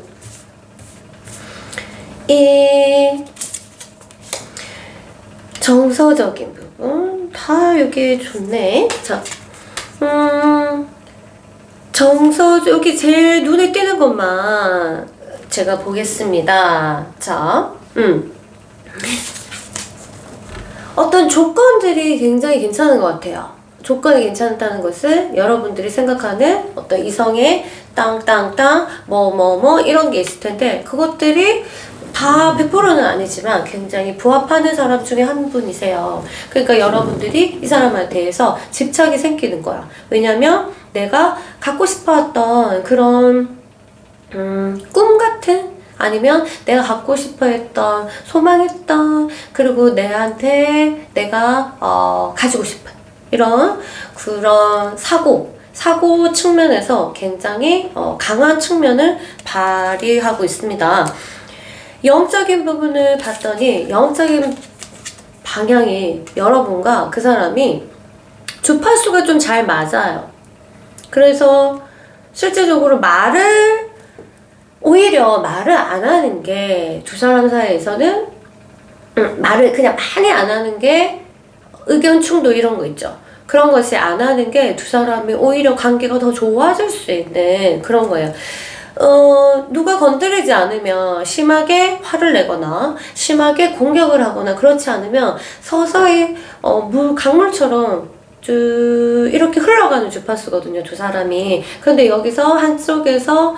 정서적인 부분. 다 여기 좋네. 자, 여기 제일 눈에 띄는 것만 제가 보겠습니다. 자, 어떤 조건들이 굉장히 괜찮은 것 같아요. 조건이 괜찮다는 것은 여러분들이 생각하는 어떤 이성의 땅땅땅 뭐 이런 게 있을 텐데 그것들이 다 100%는 아니지만 굉장히 부합하는 사람 중에 한 분이세요. 그러니까 여러분들이 이 사람에 대해서 집착이 생기는 거야. 왜냐면 내가 갖고 싶어했던 그런 꿈 같은 아니면 내가 갖고 싶어 했던 소망했던 그리고 내한테 내가 가지고 싶은 이런 그런 사고 측면에서 굉장히 강한 측면을 발휘하고 있습니다. 영적인 부분을 봤더니 영적인 방향이 여러분과 그 사람이 주파수가 좀 잘 맞아요. 그래서 실제적으로 오히려 말을 안 하는 게 두 사람 사이에서는 말을 그냥 많이 안 하는 게 의견 충돌 이런 거 있죠. 그런 것이 안 하는 게 두 사람이 오히려 관계가 더 좋아질 수 있는 그런 거예요. 누가 건드리지 않으면 심하게 화를 내거나 심하게 공격을 하거나 그렇지 않으면 서서히 강물처럼 쭉 이렇게 흘러가는 주파수거든요, 두 사람이. 근데 여기서 한쪽에서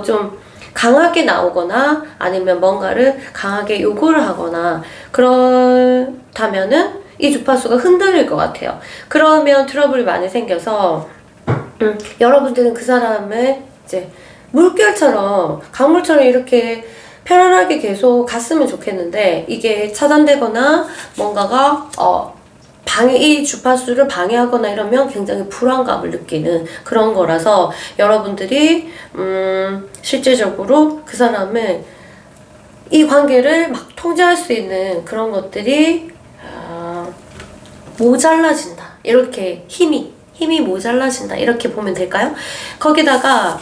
좀 강하게 나오거나 아니면 뭔가를 강하게 요구를 하거나 그렇다면은 이 주파수가 흔들릴 것 같아요. 그러면 트러블이 많이 생겨서 여러분들은 그 사람을 이제 물결처럼 강물처럼 이렇게 편안하게 계속 갔으면 좋겠는데 이게 차단되거나 뭔가가 이 주파수를 방해하거나 이러면 굉장히 불안감을 느끼는 그런 거라서 여러분들이 실제적으로 그 사람을 이 관계를 막 통제할 수 있는 그런 것들이 모자라진다. 이렇게 힘이 모자라진다. 이렇게 보면 될까요? 거기다가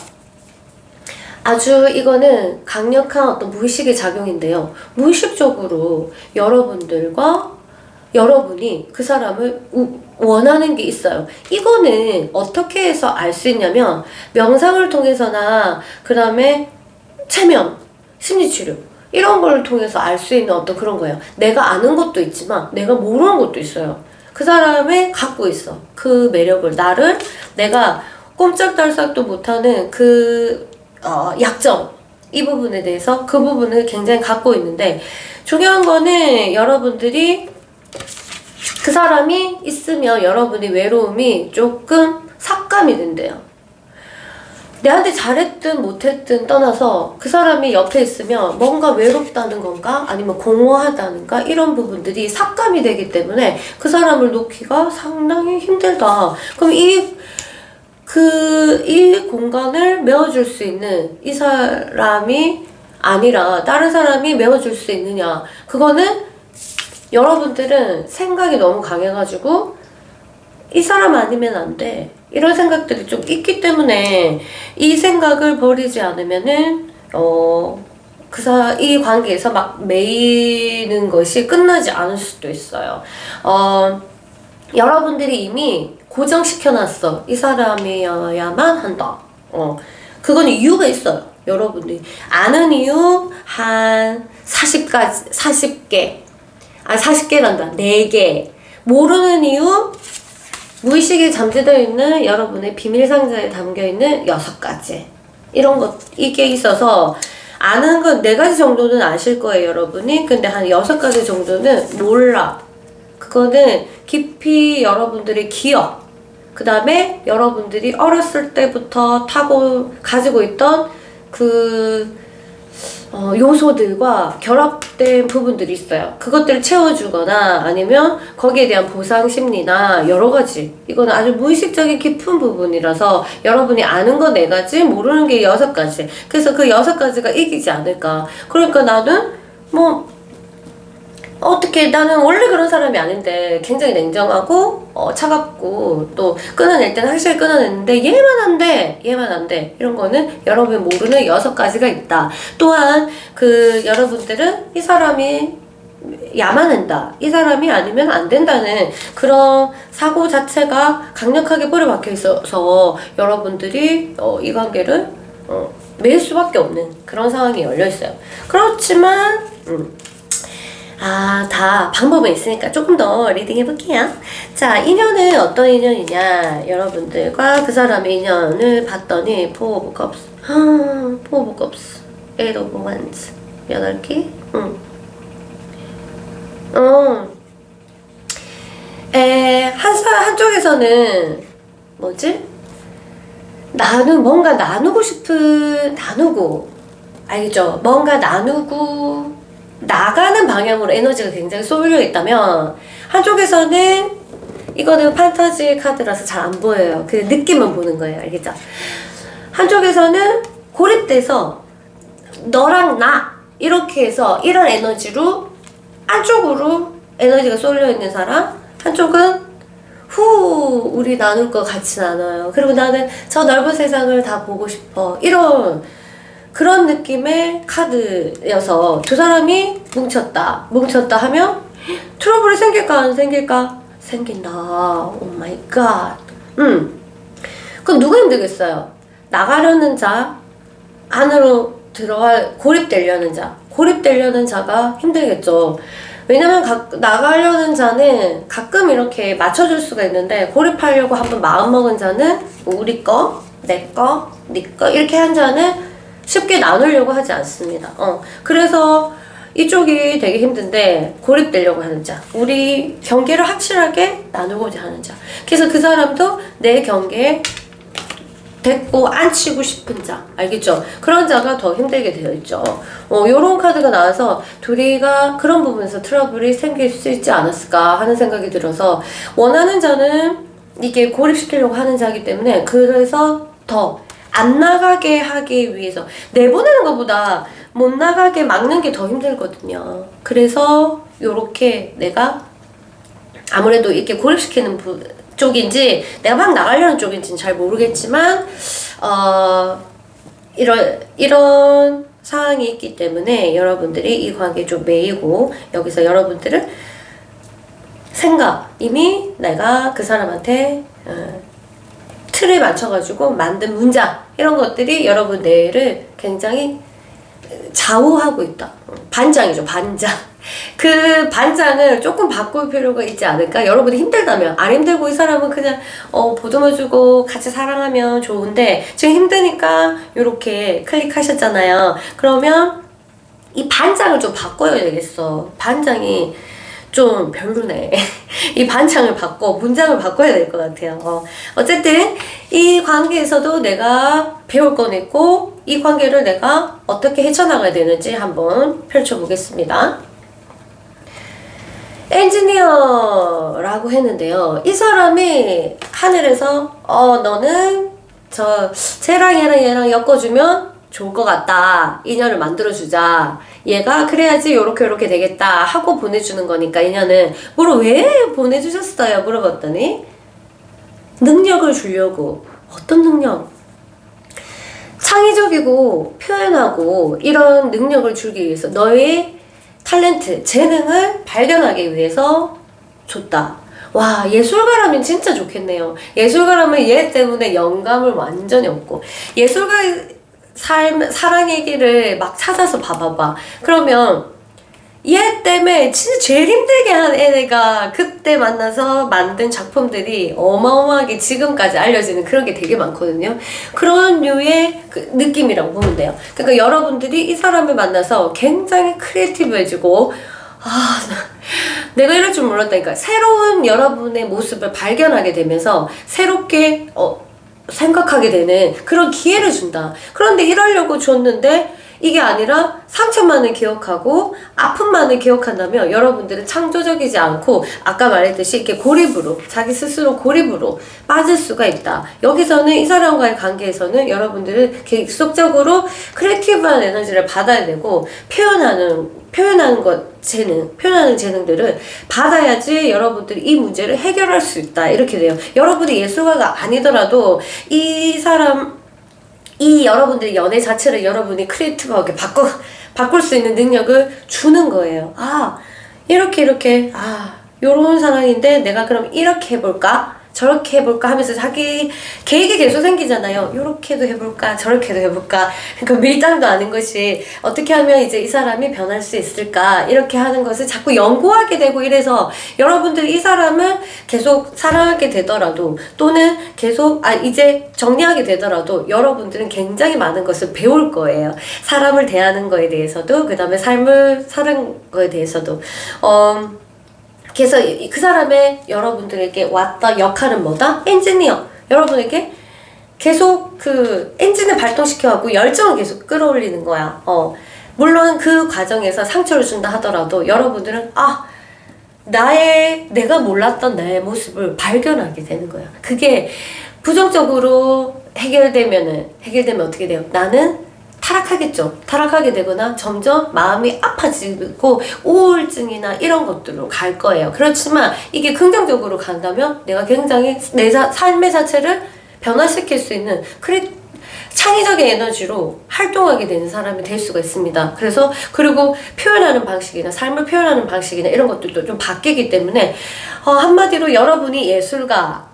아주 이거는 강력한 어떤 무의식의 작용인데요. 무의식적으로 여러분이 그 사람을 원하는 게 있어요. 이거는 어떻게 해서 알 수 있냐면 명상을 통해서나 그 다음에 체면, 심리치료 이런 걸 통해서 알 수 있는 어떤 그런 거예요. 내가 아는 것도 있지만 내가 모르는 것도 있어요. 그 사람이 갖고 있어. 그 매력을 내가 꼼짝달싹도 못하는 그 약점 이 부분에 대해서 그 부분을 굉장히 갖고 있는데 중요한 거는 여러분들이 그 사람이 있으면 여러분의 외로움이 조금 삭감이 된대요. 내한테 잘했든 못했든 떠나서 그 사람이 옆에 있으면 뭔가 외롭다는 건가 아니면 공허하다는가 이런 부분들이 삭감이 되기 때문에 그 사람을 놓기가 상당히 힘들다. 그럼 이 공간을 메워줄 수 있는 이 사람이 아니라 다른 사람이 메워줄 수 있느냐. 그거는 여러분들은 생각이 너무 강해가지고 이 사람 아니면 안 돼. 이런 생각들이 좀 있기 때문에 이 생각을 버리지 않으면은 이 관계에서 막 매이는 것이 끝나지 않을 수도 있어요. 여러분들이 이미 고정시켜놨어. 이 사람이어야만 한다. 그건 이유가 있어요. 여러분들이 아는 이유 한 40개 40개란다. 4개. 모르는 이유 무의식에 잠재되어 있는 여러분의 비밀 상자에 담겨 있는 6가지. 이게 있어서 아는 건 4가지 정도는 아실 거예요, 여러분이. 근데 한 6가지 정도는 몰라. 그거는 깊이 여러분들의 기억, 그 다음에 여러분들이 어렸을 때부터 가지고 있던 그 요소들과 결합된 부분들이 있어요. 그것들을 채워주거나 아니면 거기에 대한 보상 심리나 여러 가지, 이거는 아주 무의식적인 깊은 부분이라서 여러분이 아는 거 4가지, 모르는 게 6가지. 그래서 그 6가지가 이기지 않을까. 그러니까 나는 어떻게, 나는 원래 그런 사람이 아닌데 굉장히 냉정하고 차갑고 또 끊어낼 때는 확실히 끊어냈는데 얘만 안 돼 이런 거는 여러분이 모르는 6가지가 있다. 또한 그 여러분들은 이 사람이 야만한다, 이 사람이 아니면 안 된다는 그런 사고 자체가 강력하게 뿌리 박혀 있어서 여러분들이 이 관계를 맺을 수밖에 없는 그런 상황이 열려 있어요. 그렇지만 다 방법은 있으니까 조금 더 리딩 해볼게요. 자, 인연은 어떤 인연이냐. 여러분들과 그 사람의 인연을 봤더니 Four of Cups, Four of Cups, Eight of Wands 8개? 한쪽에서는 뭐지? 뭔가 나누고 알겠죠? 뭔가 나누고 나가는 방향으로 에너지가 굉장히 쏠려 있다면, 한쪽에서는 이거는 판타지 카드라서 잘 안 보여요. 그냥 느낌만 보는 거예요. 알겠죠? 한쪽에서는 고립돼서 너랑 나 이렇게 해서 이런 에너지로 안쪽으로 에너지가 쏠려 있는 사람, 한쪽은 우리 나눌 거 같진 않아요. 그리고 나는 저 넓은 세상을 다 보고 싶어, 이런 그런 느낌의 카드여서 두 사람이 뭉쳤다 하면 트러블이 생길까 안 생길까? 생긴다. 오 마이 갓. 그럼 누가 힘들겠어요? 나가려는 자, 안으로 고립되려는 자가 힘들겠죠. 왜냐면 나가려는 자는 가끔 이렇게 맞춰줄 수가 있는데, 고립하려고 한번 마음먹은 자는 우리 거, 내 거, 네 거 이렇게 한 자는 쉽게 나누려고 하지 않습니다. 그래서 이쪽이 되게 힘든데, 고립되려고 하는 자, 우리 경계를 확실하게 나누고자 하는 자, 그래서 그 사람도 내 경계에 데리고 앉히고 싶은 자, 알겠죠? 그런 자가 더 힘들게 되어 있죠. 요런 카드가 나와서 둘이가 그런 부분에서 트러블이 생길 수 있지 않았을까 하는 생각이 들어서, 원하는 자는 이게 고립시키려고 하는 자이기 때문에, 그래서 더 안 나가게 하기 위해서, 내보내는 것보다 못 나가게 막는 게 더 힘들거든요. 그래서 요렇게 내가 아무래도 이렇게 고립시키는 쪽인지 내가 막 나가려는 쪽인지는 잘 모르겠지만 이런 상황이 있기 때문에 여러분들이 이 관계에 좀 매이고, 여기서 여러분들은 이미 내가 그 사람한테 틀에 맞춰가지고 만든 문장, 이런 것들이 여러분 뇌를 굉장히 좌우하고 있다. 반장이죠, 반장. 그 반장을 조금 바꿀 필요가 있지 않을까? 여러분이 힘들다면, 안 힘들고 이 사람은 그냥 보듬어주고 같이 사랑하면 좋은데, 지금 힘드니까 이렇게 클릭하셨잖아요. 그러면 이 반장을 좀 바꿔야 되겠어. 반장이 좀 별로네. 이 반장을 문장을 바꿔야 될 것 같아요. 어쨌든 이 관계에서도 내가 배울 건 있고, 이 관계를 내가 어떻게 헤쳐나가야 되는지 한번 펼쳐보겠습니다. 엔지니어라고 했는데요. 이 사람이 하늘에서 너는 쟤랑 얘랑 엮어주면 좋을 것 같다, 인연을 만들어주자, 얘가 그래야지 요렇게 되겠다 하고 보내주는 거니까, 인연은 왜 보내주셨어요? 물어봤더니 능력을 주려고. 어떤 능력? 창의적이고 표현하고 이런 능력을 주기 위해서, 너의 탤런트, 재능을 발견하기 위해서 줬다. 와, 예술가라면 진짜 좋겠네요. 예술가라면 얘 때문에 영감을 완전히 얻고, 예술가의 사랑의 길을 막 찾아서 봐봐. 그러면 얘 때문에 진짜 제일 힘들게 한 애가 그때 만나서 만든 작품들이 어마어마하게 지금까지 알려지는 그런 게 되게 많거든요. 그런 류의 느낌이라고 보면 돼요. 그러니까 여러분들이 이 사람을 만나서 굉장히 크리에이티브해지고, 내가 이럴 줄 몰랐다니까. 새로운 여러분의 모습을 발견하게 되면서 새롭게 생각하게 되는 그런 기회를 준다. 그런데 이러려고 줬는데 이게 아니라 상처만을 기억하고 아픔만을 기억한다면 여러분들은 창조적이지 않고 아까 말했듯이 이렇게 고립으로, 자기 스스로 고립으로 빠질 수가 있다. 여기서는 이 사람과의 관계에서는 여러분들은 계속적으로 크리에이티브한 에너지를 받아야 되고 표현하는 표현하는 재능들을 받아야지 여러분들이 이 문제를 해결할 수 있다. 이렇게 돼요. 여러분이 예술가가 아니더라도 이 여러분들의 연애 자체를 여러분이 크리에이티브하게 바꿀 수 있는 능력을 주는 거예요. 이렇게 요런 상황인데 내가 그럼 이렇게 해볼까? 저렇게 해볼까 하면서 자기 계획이 계속 생기잖아요. 요렇게도 해볼까? 저렇게도 해볼까? 그러니까 밀당도 아닌 것이 어떻게 하면 이제 이 사람이 변할 수 있을까? 이렇게 하는 것을 자꾸 연구하게 되고 이래서 여러분들이 이 사람을 계속 사랑하게 되더라도 또는 계속 이제 정리하게 되더라도 여러분들은 굉장히 많은 것을 배울 거예요. 사람을 대하는 거에 대해서도 그 다음에 삶을 사는 거에 대해서도 그래서 그 사람의 여러분들에게 왔던 역할은 뭐다? 엔지니어. 여러분에게 계속 그 엔진을 발동시켜갖고 열정을 계속 끌어올리는 거야. 물론 그 과정에서 상처를 준다 하더라도 여러분들은 내가 몰랐던 나의 모습을 발견하게 되는 거야. 그게 부정적으로 해결되면 어떻게 돼요? 나는 타락하겠죠. 타락하게 되거나 점점 마음이 아파지고 우울증이나 이런 것들로 갈 거예요. 그렇지만 이게 긍정적으로 간다면 내가 굉장히 내 삶의 자체를 변화시킬 수 있는 창의적인 에너지로 활동하게 되는 사람이 될 수가 있습니다. 그리고 표현하는 방식이나 삶을 표현하는 방식이나 이런 것들도 좀 바뀌기 때문에 한마디로 여러분이 예술가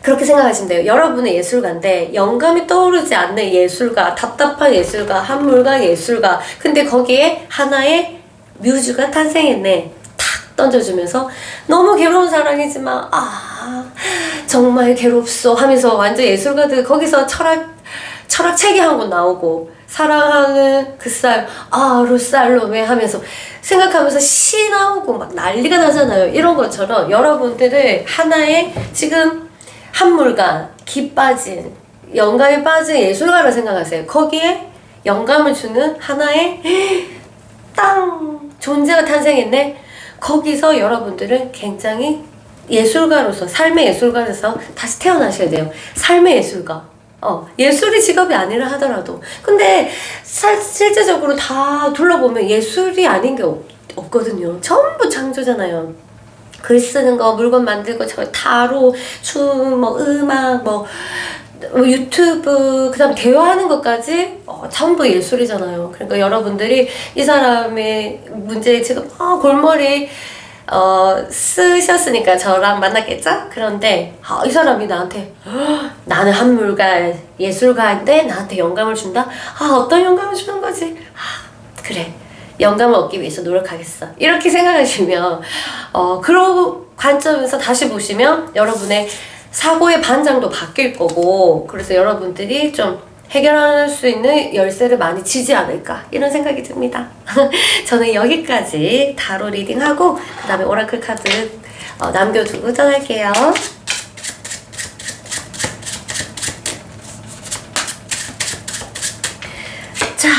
그렇게 생각하시면 돼요. 여러분은 예술가인데 영감이 떠오르지 않는 예술가, 답답한 예술가, 한물가 예술가. 근데 거기에 하나의 뮤즈가 탄생했네. 탁 던져주면서 너무 괴로운 사랑이지만 정말 괴롭소 하면서 완전 예술가들 거기서 철학책이 한 권 나오고 사랑하는 그 쌀, 루살로메 하면서 생각하면서 시 나오고 막 난리가 나잖아요. 이런 것처럼 여러분들을 하나의 지금 한물간, 기 빠진, 영감에 빠진 예술가라 생각하세요. 거기에 영감을 주는 하나의 존재가 탄생했네. 거기서 여러분들은 굉장히 예술가로서, 삶의 예술가로서 다시 태어나셔야 돼요. 삶의 예술가. 예술이 직업이 아니라 하더라도. 근데 실제적으로 다 둘러보면 예술이 아닌 게 없거든요. 전부 창조잖아요. 글 쓰는 거, 물건 만들고, 타로, 춤, 음악, 유튜브, 그 다음 대화하는 것까지 전부 예술이잖아요. 그러니까 여러분들이 이 사람의 문제에 지금 골머리 쓰셨으니까 저랑 만났겠죠? 그런데 이 사람이 나한테 나는 한물가 예술가인데 나한테 영감을 준다? 어떤 영감을 주는 거지? 그래. 영감을 얻기 위해서 노력하겠어. 이렇게 생각하시면 그런 관점에서 다시 보시면 여러분의 사고의 반장도 바뀔 거고 그래서 여러분들이 좀 해결할 수 있는 열쇠를 많이 치지 않을까 이런 생각이 듭니다. 저는 여기까지 타로 리딩하고 그 다음에 오라클 카드 남겨두고 떠날게요. 자,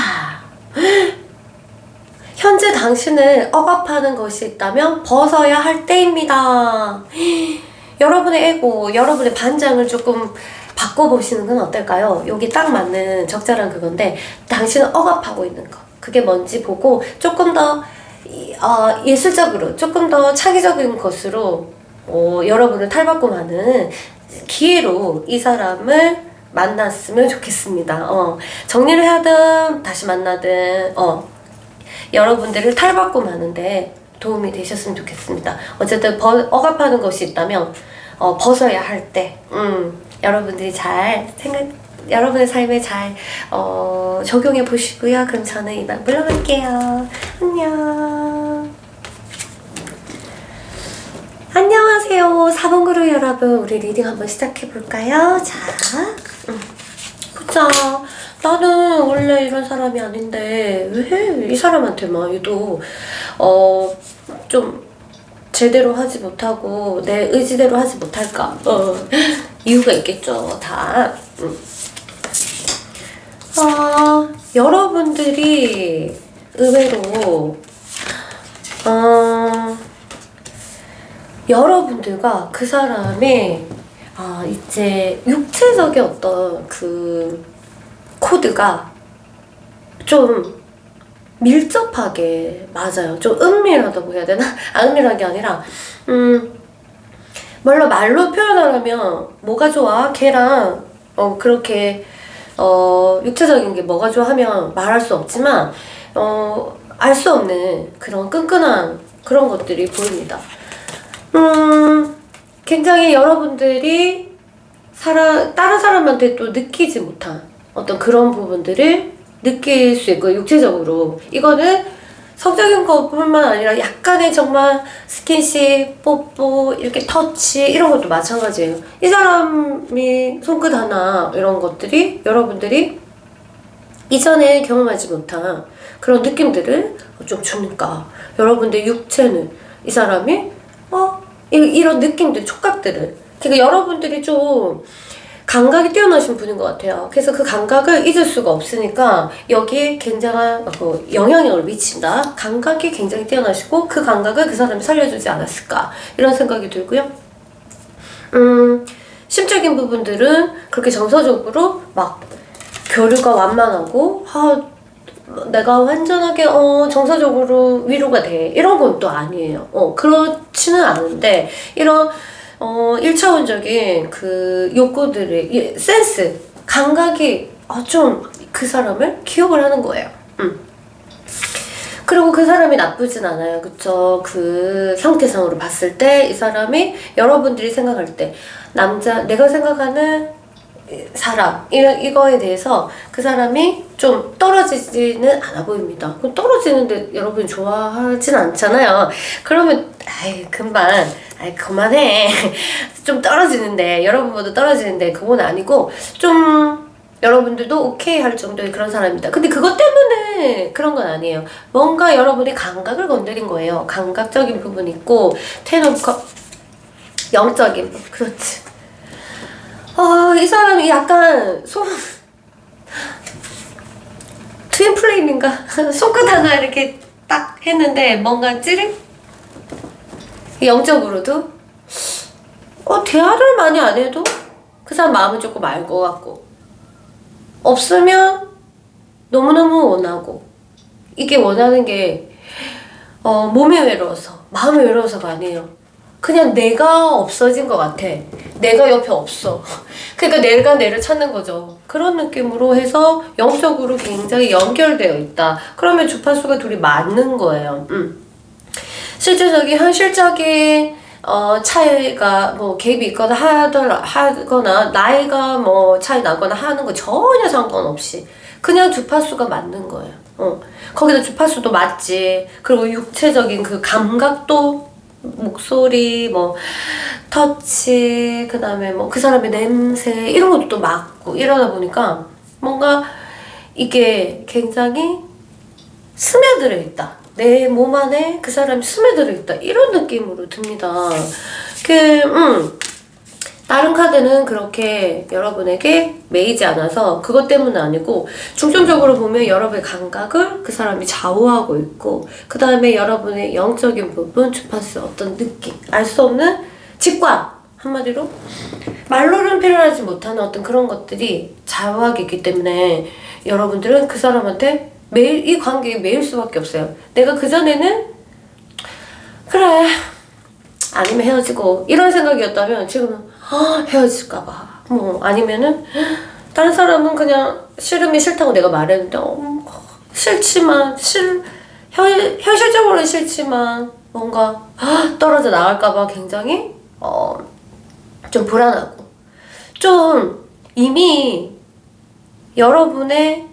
현재 당신을 억압하는 것이 있다면 벗어야 할 때입니다. 여러분의 에고, 여러분의 반장을 조금 바꿔보시는 건 어떨까요? 여기 딱 맞는 적절한 그건데 당신을 억압하고 있는 거 그게 뭔지 보고 조금 더 예술적으로 조금 더 창의적인 것으로 여러분을 탈바꿈하는 기회로 이 사람을 만났으면 좋겠습니다. 정리를 하든 다시 만나든 여러분들을 탈바꿈하는데 도움이 되셨으면 좋겠습니다. 어쨌든 억압하는 것이 있다면 벗어야 할 때 여러분들이 여러분의 삶에 잘 적용해 보시고요. 그럼 저는 이만 물러갈게요. 안녕. 안녕하세요. 4번 그룹 여러분, 우리 리딩 한번 시작해 볼까요? 자, 보자. 나는 원래 이런 사람이 아닌데 왜 이 사람한테만 유독 좀 제대로 하지 못하고 내 의지대로 하지 못할까? 이유가 있겠죠, 다. 여러분들이 의외로 여러분들과 그 사람의 이제 육체적인 어떤 그 코드가 좀 밀접하게 맞아요. 좀 은밀하다고 해야 되나? 은밀한 게 아니라 말로 표현하려면 뭐가 좋아? 걔랑 그렇게 육체적인 게 뭐가 좋아 하면 말할 수 없지만 알 수 없는 그런 끈끈한 그런 것들이 보입니다. 굉장히 여러분들이 다른 사람한테 또 느끼지 못한 어떤 그런 부분들을 느낄 수 있고, 육체적으로 이거는 성적인 것뿐만 아니라 약간의 정말 스킨십, 뽀뽀, 이렇게 터치 이런 것도 마찬가지예요. 이 사람이 손끝 하나 이런 것들이 여러분들이 이전에 경험하지 못한 그런 느낌들을 좀 주니까, 여러분들 육체는 이 사람이 이런 느낌들, 촉각들을, 그러니까 여러분들이 좀 감각이 뛰어나신 분인 것 같아요. 그래서 그 감각을 잊을 수가 없으니까 여기에 굉장한 영향력을 미친다. 감각이 굉장히 뛰어나시고 그 감각을 그 사람이 살려주지 않았을까, 이런 생각이 들고요. 심적인 부분들은 그렇게 정서적으로 막 교류가 완만하고 내가 완전하게 정서적으로 위로가 돼, 이런 건 또 아니에요. 그렇지는 않은데 이런 1차원적인 그 욕구들의 센스, 감각이 좀 그 사람을 기억을 하는 거예요. 그리고 그 사람이 나쁘진 않아요. 그쵸? 그 상태상으로 봤을 때 이 사람이 여러분들이 생각할 때 내가 생각하는 사람, 이거에 대해서 그 사람이 좀 떨어지지는 않아 보입니다. 그럼 떨어지는데 여러분이 좋아하진 않잖아요. 그러면 그만해. 좀 떨어지는데, 여러분보다 떨어지는데 그건 아니고 좀 여러분들도 오케이 할 정도의 그런 사람입니다. 근데 그것 때문에 그런 건 아니에요. 뭔가 여러분이 감각을 건드린 거예요. 감각적인 부분이 있고 영적인 부분. 그렇지. 이 사람이 약간 트윈 플레임인가? 손끝 하나 이렇게 딱 했는데 뭔가 찌릿? 영적으로도 대화를 많이 안 해도 그 사람 마음은 조금 알 것 같고, 없으면 너무너무 원하고, 이게 원하는 게 몸이 외로워서, 마음이 외로워서가 아니에요. 그냥 내가 없어진 것 같아. 내가 옆에 없어. 그러니까 내가 내를 찾는 거죠. 그런 느낌으로 해서 영적으로 굉장히 연결되어 있다. 그러면 주파수가 둘이 맞는 거예요. 실질적인 현실적인 차이가 갭이 있거나 하거나 나이가 차이 나거나 하는 거 전혀 상관없이 그냥 주파수가 맞는 거예요. 거기다 주파수도 맞지. 그리고 육체적인 그 감각도, 목소리, 터치, 그 다음에 그 사람의 냄새, 이런 것도 또 맞고, 이러다 보니까 뭔가 이게 굉장히 스며들어 있다. 내 몸 안에 그 사람이 스며들어 있다. 이런 느낌으로 듭니다. 다른 카드는 그렇게 여러분에게 매이지 않아서 그것 때문은 아니고, 중점적으로 보면 여러분의 감각을 그 사람이 좌우하고 있고, 그 다음에 여러분의 영적인 부분, 주파수, 어떤 느낌, 알 수 없는 직관, 한마디로 말로는 표현하지 못하는 어떤 그런 것들이 좌우하게 있기 때문에 여러분들은 그 사람한테 매일 이 관계에 매일 수밖에 없어요. 내가 그전에는 그래 아니면 헤어지고 이런 생각이었다면 지금은 헤어질까봐, 아니면은 다른 사람은 그냥 싫으면 싫다고 내가 말했는데 싫지만 현실적으로는 싫지만 뭔가 떨어져 나갈까봐 굉장히 좀 불안하고, 좀 이미 여러분의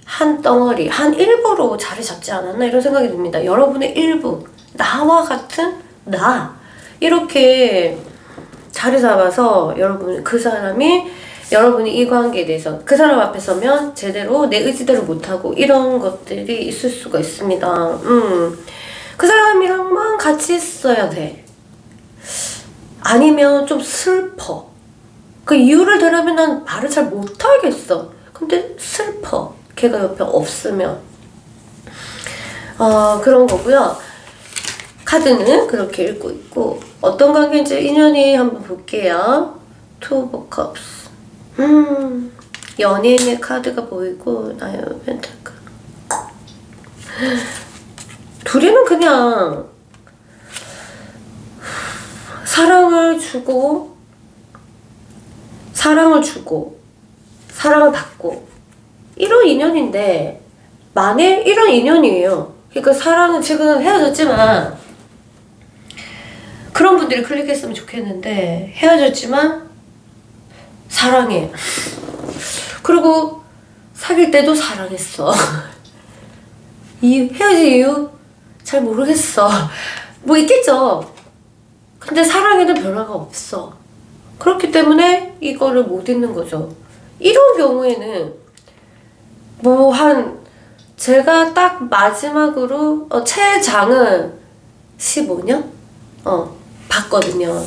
한 덩어리, 한 일부로 자리 잡지 않았나, 이런 생각이 듭니다. 여러분의 일부, 나와 같은 나, 이렇게 자리 잡아서 그 사람이 여러분이 이 관계에 대해서 그 사람 앞에 서면 제대로 내 의지대로 못하고 이런 것들이 있을 수가 있습니다. 그 사람이랑만 같이 있어야 돼. 아니면 좀 슬퍼. 그 이유를 대라면 난 말을 잘 못하겠어. 근데 슬퍼. 걔가 옆에 없으면. 그런 거고요. 카드는 그렇게 읽고 있고, 어떤 관계인지 인연이 한번 볼게요. 투 오브 컵스. 연예인의 카드가 보이고, 나의 펜타클. 둘이는 그냥 사랑을 주고 사랑을 받고 이런 인연인데, 만일 이런 인연이에요. 그러니까 사랑은 지금 헤어졌지만, 그런 분들이 클릭했으면 좋겠는데, 헤어졌지만 사랑해. 그리고 사귈 때도 사랑했어. 헤어진 이유 잘 모르겠어. 뭐 있겠죠. 근데 사랑에는 변화가 없어. 그렇기 때문에 이거를 못 잊는 거죠. 이런 경우에는 제가 딱 마지막으로 최장은 15년? 봤거든요.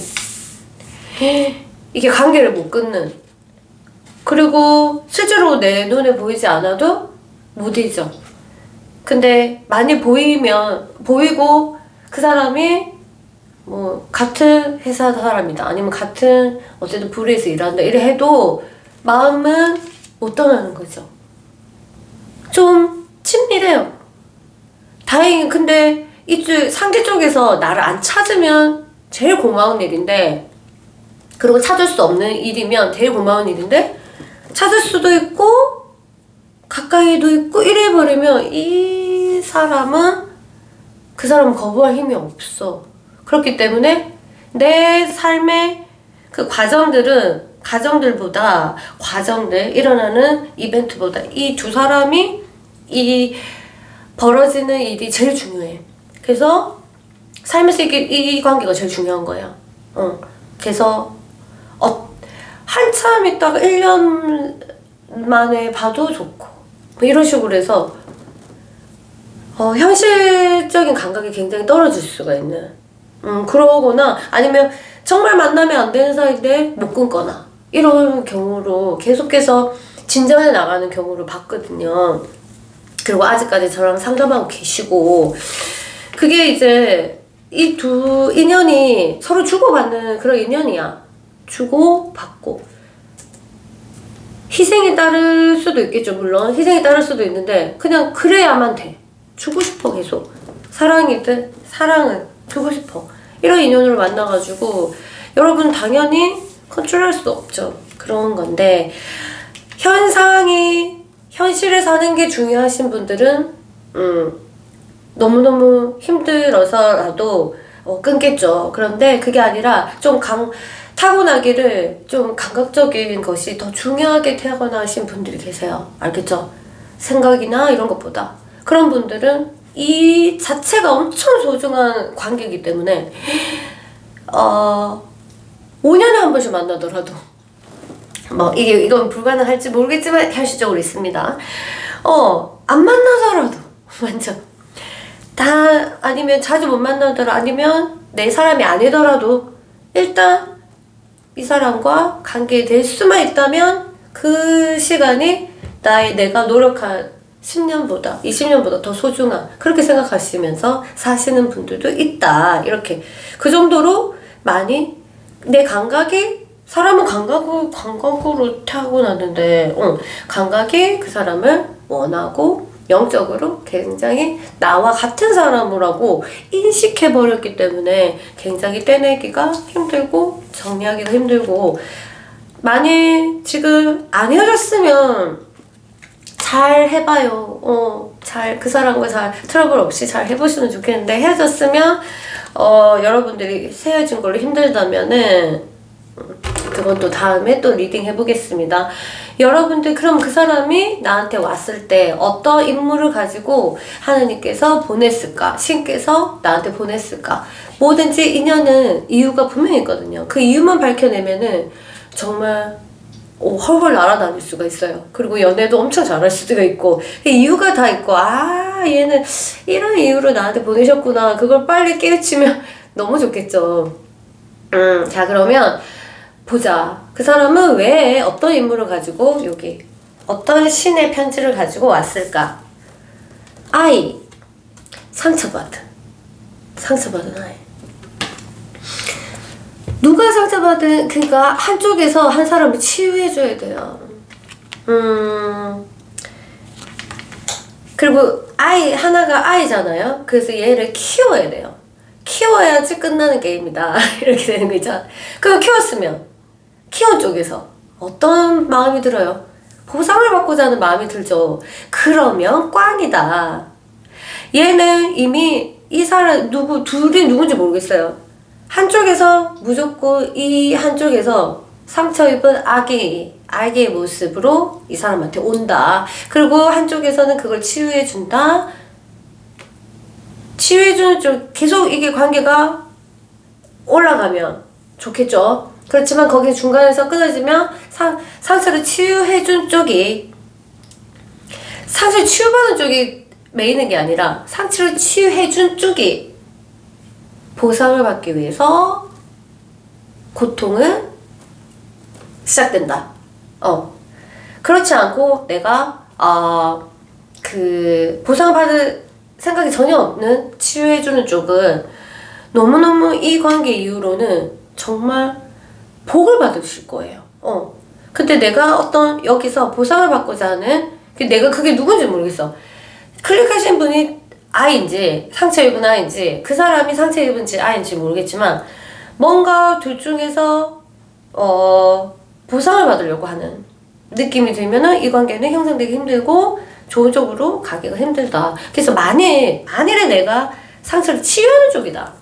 이게 관계를 못 끊는. 그리고 실제로 내 눈에 보이지 않아도 못 잊어. 근데 많이 보이고 그 사람이 뭐 같은 회사 사람이다, 아니면 같은 어쨌든 부류에서 일한다 이래 해도 마음은 못 떠나는 거죠. 좀 친밀해요. 다행히. 근데 이쪽 상대 쪽에서 나를 안 찾으면 제일 고마운 일인데, 그리고 찾을 수 없는 일이면 제일 고마운 일인데, 찾을 수도 있고 가까이도 있고 이래버리면 그 사람은 거부할 힘이 없어. 그렇기 때문에 내 삶의 그 일어나는 이벤트보다 이 두 사람이 벌어지는 일이 제일 중요해. 그래서 삶에서 이 관계가 제일 중요한 거야. 그래서 한참 있다가 1년 만에 봐도 좋고 뭐 이런 식으로 해서 현실적인 감각이 굉장히 떨어질 수가 있는, 그러거나 아니면 정말 만나면 안 되는 사이인데 못 끊거나 이런 경우로 계속해서 진전해 나가는 경우를 봤거든요. 그리고 아직까지 저랑 상담하고 계시고, 그게 이제 이 두 인연이 서로 주고받는 그런 인연이야. 주고받고 희생이 따를 수도 있겠죠. 물론 희생이 따를 수도 있는데 그냥 그래야만 돼. 주고 싶어. 계속 사랑이든 사랑은 주고 싶어. 이런 인연으로 만나가지고 여러분 당연히 컨트롤할 수 없죠. 그런 건데, 현실에 사는 게 중요하신 분들은 너무너무 힘들어서라도 끊겠죠. 그런데 그게 아니라 좀 타고나기를 좀 감각적인 것이 더 중요하게 태어나신 분들이 계세요. 알겠죠? 생각이나 이런 것보다. 그런 분들은 이 자체가 엄청 소중한 관계이기 때문에 5년에 한 번씩 만나더라도 뭐 이건 불가능할지 모르겠지만 현실적으로 있습니다. 안 만나더라도 완전 아니면 자주 못 만나더라도, 아니면 내 사람이 아니더라도 일단 이 사람과 관계될 수만 있다면 그 시간이 내가 노력한 10년보다 20년보다 더 소중한, 그렇게 생각하시면서 사시는 분들도 있다. 이렇게 그 정도로 많이 내 감각이, 사람은 감각으로 타고났는데 감각이 그 사람을 원하고 영적으로 굉장히 나와 같은 사람이라고 인식해버렸기 때문에 굉장히 떼내기가 힘들고 정리하기가 힘들고, 만일 지금 안 헤어졌으면 잘 해봐요. 그 사람과 잘 트러블 없이 잘 해보시면 좋겠는데, 헤어졌으면 여러분들이 헤어진 걸로 힘들다면은 그건 또 다음에 또 리딩 해보겠습니다. 여러분들, 그럼 그 사람이 나한테 왔을 때 어떤 임무를 가지고 하느님께서 보냈을까? 신께서 나한테 보냈을까? 뭐든지 인연은 이유가 분명히 있거든요. 그 이유만 밝혀내면은 정말 헐헐 날아다닐 수가 있어요. 그리고 연애도 엄청 잘할 수도 있고, 이유가 다 있고, 얘는 이런 이유로 나한테 보내셨구나. 그걸 빨리 깨우치면 너무 좋겠죠. 자, 그러면 보자. 그 사람은 왜 어떤 인물을 가지고 여기 어떤 신의 편지를 가지고 왔을까? 아이, 상처받은 아이. 누가 상처받은, 그러니까 한쪽에서 한 사람을 치유해줘야 돼요. 그리고 아이 하나가 아이잖아요. 그래서 얘를 키워야 돼요. 키워야지 끝나는 게임이다. 이렇게 되는 거죠. 그럼 키운 쪽에서 어떤 마음이 들어요? 보상을 받고자 하는 마음이 들죠. 그러면 꽝이다. 얘는 이미 이 사람 둘이 누군지 모르겠어요. 한쪽에서 무조건 이 한쪽에서 상처 입은 아기의 모습으로 이 사람한테 온다. 그리고 한쪽에서는 그걸 치유해준다. 치유해주는 쪽, 계속 이게 관계가 올라가면 좋겠죠. 그렇지만 거기 중간에서 끊어지면 상처를 치유해준 쪽이, 상처를 치유받은 쪽이 메이는 게 아니라 상처를 치유해준 쪽이 보상을 받기 위해서 고통은 시작된다. 그렇지 않고 내가 그 보상을 받을 생각이 전혀 없는 치유해주는 쪽은 너무너무 이 관계 이후로는 정말 복을 받으실 거예요. 근데 내가 여기서 보상을 받고자 하는, 내가 그게 누군지 모르겠어. 클릭하신 분이 아이인지 상처 입은 아이인지, 그 사람이 상처 입은지 아이인지 모르겠지만 뭔가 둘 중에서 보상을 받으려고 하는 느낌이 들면은 이 관계는 형성되기 힘들고 좋은 쪽으로 가기가 힘들다. 그래서 만일에 내가 상처를 치유하는 쪽이다.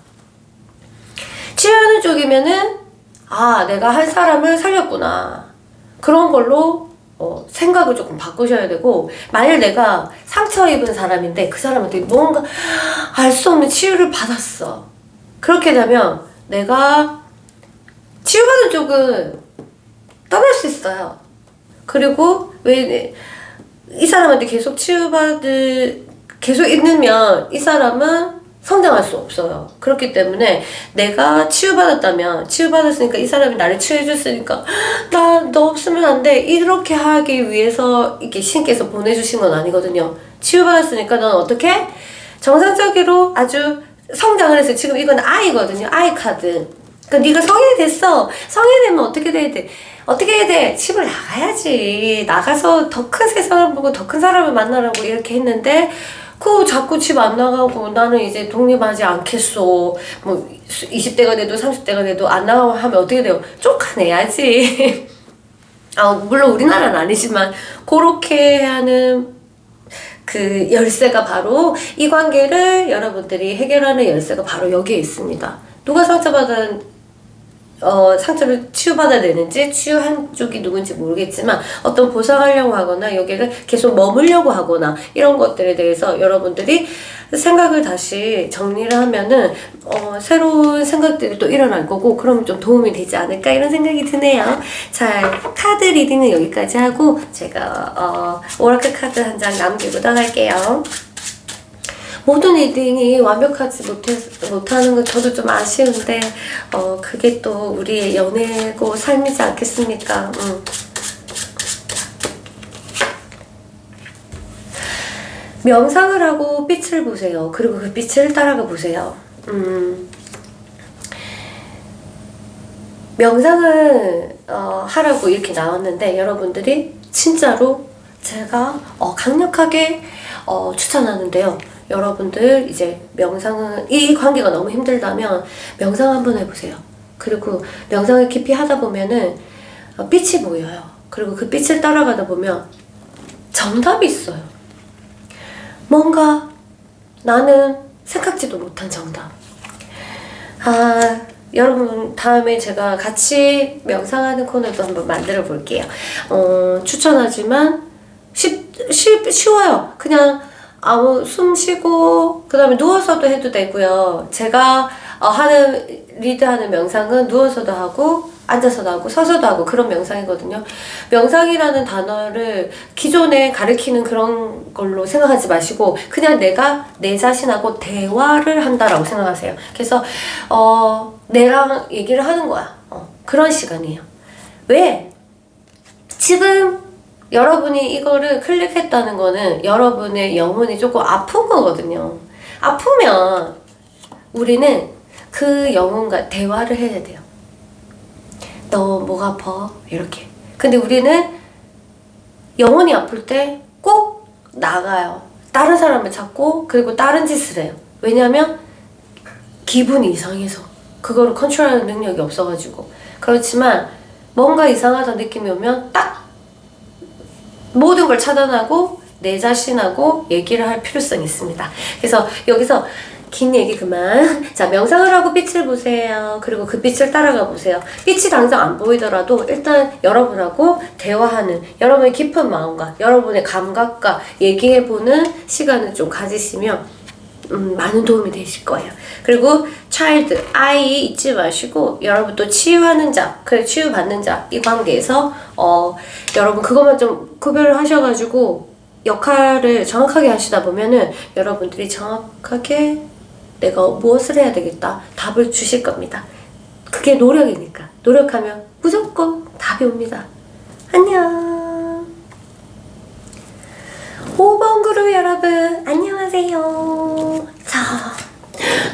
치유하는 쪽이면은 내가 한 사람을 살렸구나. 그런 걸로 생각을 조금 바꾸셔야 되고, 만일 내가 상처 입은 사람인데 그 사람한테 뭔가 알 수 없는 치유를 받았어. 그렇게 되면 내가 치유받은 쪽은 떠날 수 있어요. 그리고 왜 이 사람한테 계속 계속 있으면 이 사람은 성장할 수 없어요. 그렇기 때문에 내가 치유받았으니까 이 사람이 나를 치유해줬으니까 나 너 없으면 안 돼. 이렇게 하기 위해서 이렇게 신께서 보내주신 건 아니거든요. 치유받았으니까 넌 어떻게? 정상적으로 아주 성장을 해서, 지금 이건 아이거든요. 아이 카드. 그러니까 네가 성인이 됐어. 성인이 되면 어떻게 돼야 돼? 어떻게 해야 돼? 집을 나가야지. 나가서 더 큰 세상을 보고 더 큰 사람을 만나라고 이렇게 했는데 자꾸 집 안 나가고 나는 이제 독립하지 않겠어. 뭐 20대가 돼도 30대가 돼도 안 나가고 하면 어떻게 돼요? 쫓아내야지. 물론 우리나라는 아니지만 그렇게 하는 그 열쇠가 바로, 이 관계를 여러분들이 해결하는 열쇠가 바로 여기에 있습니다. 누가 상처를 치유받아야 되는지, 치유한 쪽이 누군지 모르겠지만 어떤 보상하려고 하거나 여기를 계속 머물려고 하거나 이런 것들에 대해서 여러분들이 생각을 다시 정리를 하면은 새로운 생각들이 또 일어날 거고, 그러면 좀 도움이 되지 않을까 이런 생각이 드네요. 자, 카드 리딩은 여기까지 하고 제가 오라클 카드 한 장 남기고 나갈게요. 모든 리딩이 완벽하지 못하는 건 저도 좀 아쉬운데 그게 또 우리의 연애고 삶이지 않겠습니까? 명상을 하고 빛을 보세요. 그리고 그 빛을 따라가 보세요. 명상을 하라고 이렇게 나왔는데, 여러분들이 진짜로 제가 강력하게 추천하는데요. 여러분들 이제 명상은, 이 관계가 너무 힘들다면 명상 한번 해보세요. 그리고 명상을 깊이 하다 보면은 빛이 보여요. 그리고 그 빛을 따라가다 보면 정답이 있어요. 뭔가 나는 생각지도 못한 정답. 여러분 다음에 제가 같이 명상하는 코너도 한번 만들어 볼게요. 추천하지만 쉬워요. 그냥 숨 쉬고 그 다음에 누워서도 해도 되고요. 제가 리드하는 명상은 누워서도 하고 앉아서도 하고 서서도 하고 그런 명상이거든요. 명상이라는 단어를 기존에 가리키는 그런 걸로 생각하지 마시고 그냥 내가 내 자신하고 대화를 한다라고 생각하세요. 그래서 내랑 얘기를 하는 거야. 그런 시간이에요. 왜? 지금 여러분이 이거를 클릭했다는 거는 여러분의 영혼이 조금 아픈 거거든요. 아프면 우리는 그 영혼과 대화를 해야 돼요. 너 뭐가 아파? 이렇게. 근데 우리는 영혼이 아플 때 꼭 나가요. 다른 사람을 찾고 그리고 다른 짓을 해요. 왜냐면 기분이 이상해서 그거를 컨트롤하는 능력이 없어가지고. 그렇지만 뭔가 이상하다 느낌이 오면 딱 모든 걸 차단하고 내 자신하고 얘기를 할 필요성이 있습니다. 그래서 여기서 긴 얘기 그만. 자, 명상을 하고 빛을 보세요. 그리고 그 빛을 따라가 보세요. 빛이 당장 안 보이더라도 일단 여러분하고 대화하는, 여러분의 깊은 마음과 여러분의 감각과 얘기해보는 시간을 좀 가지시면 많은 도움이 되실 거예요. 그리고 child, 아이 잊지 마시고 여러분 또 치유하는 자, 그래 치유받는 자 이 관계에서 여러분 그것만 좀 구별을 하셔가지고 역할을 정확하게 하시다 보면은 여러분들이 정확하게 내가 무엇을 해야 되겠다 답을 주실 겁니다. 그게 노력이니까. 노력하면 무조건 답이 옵니다. 안녕. 5번 그룹 여러분 안녕하세요. 자,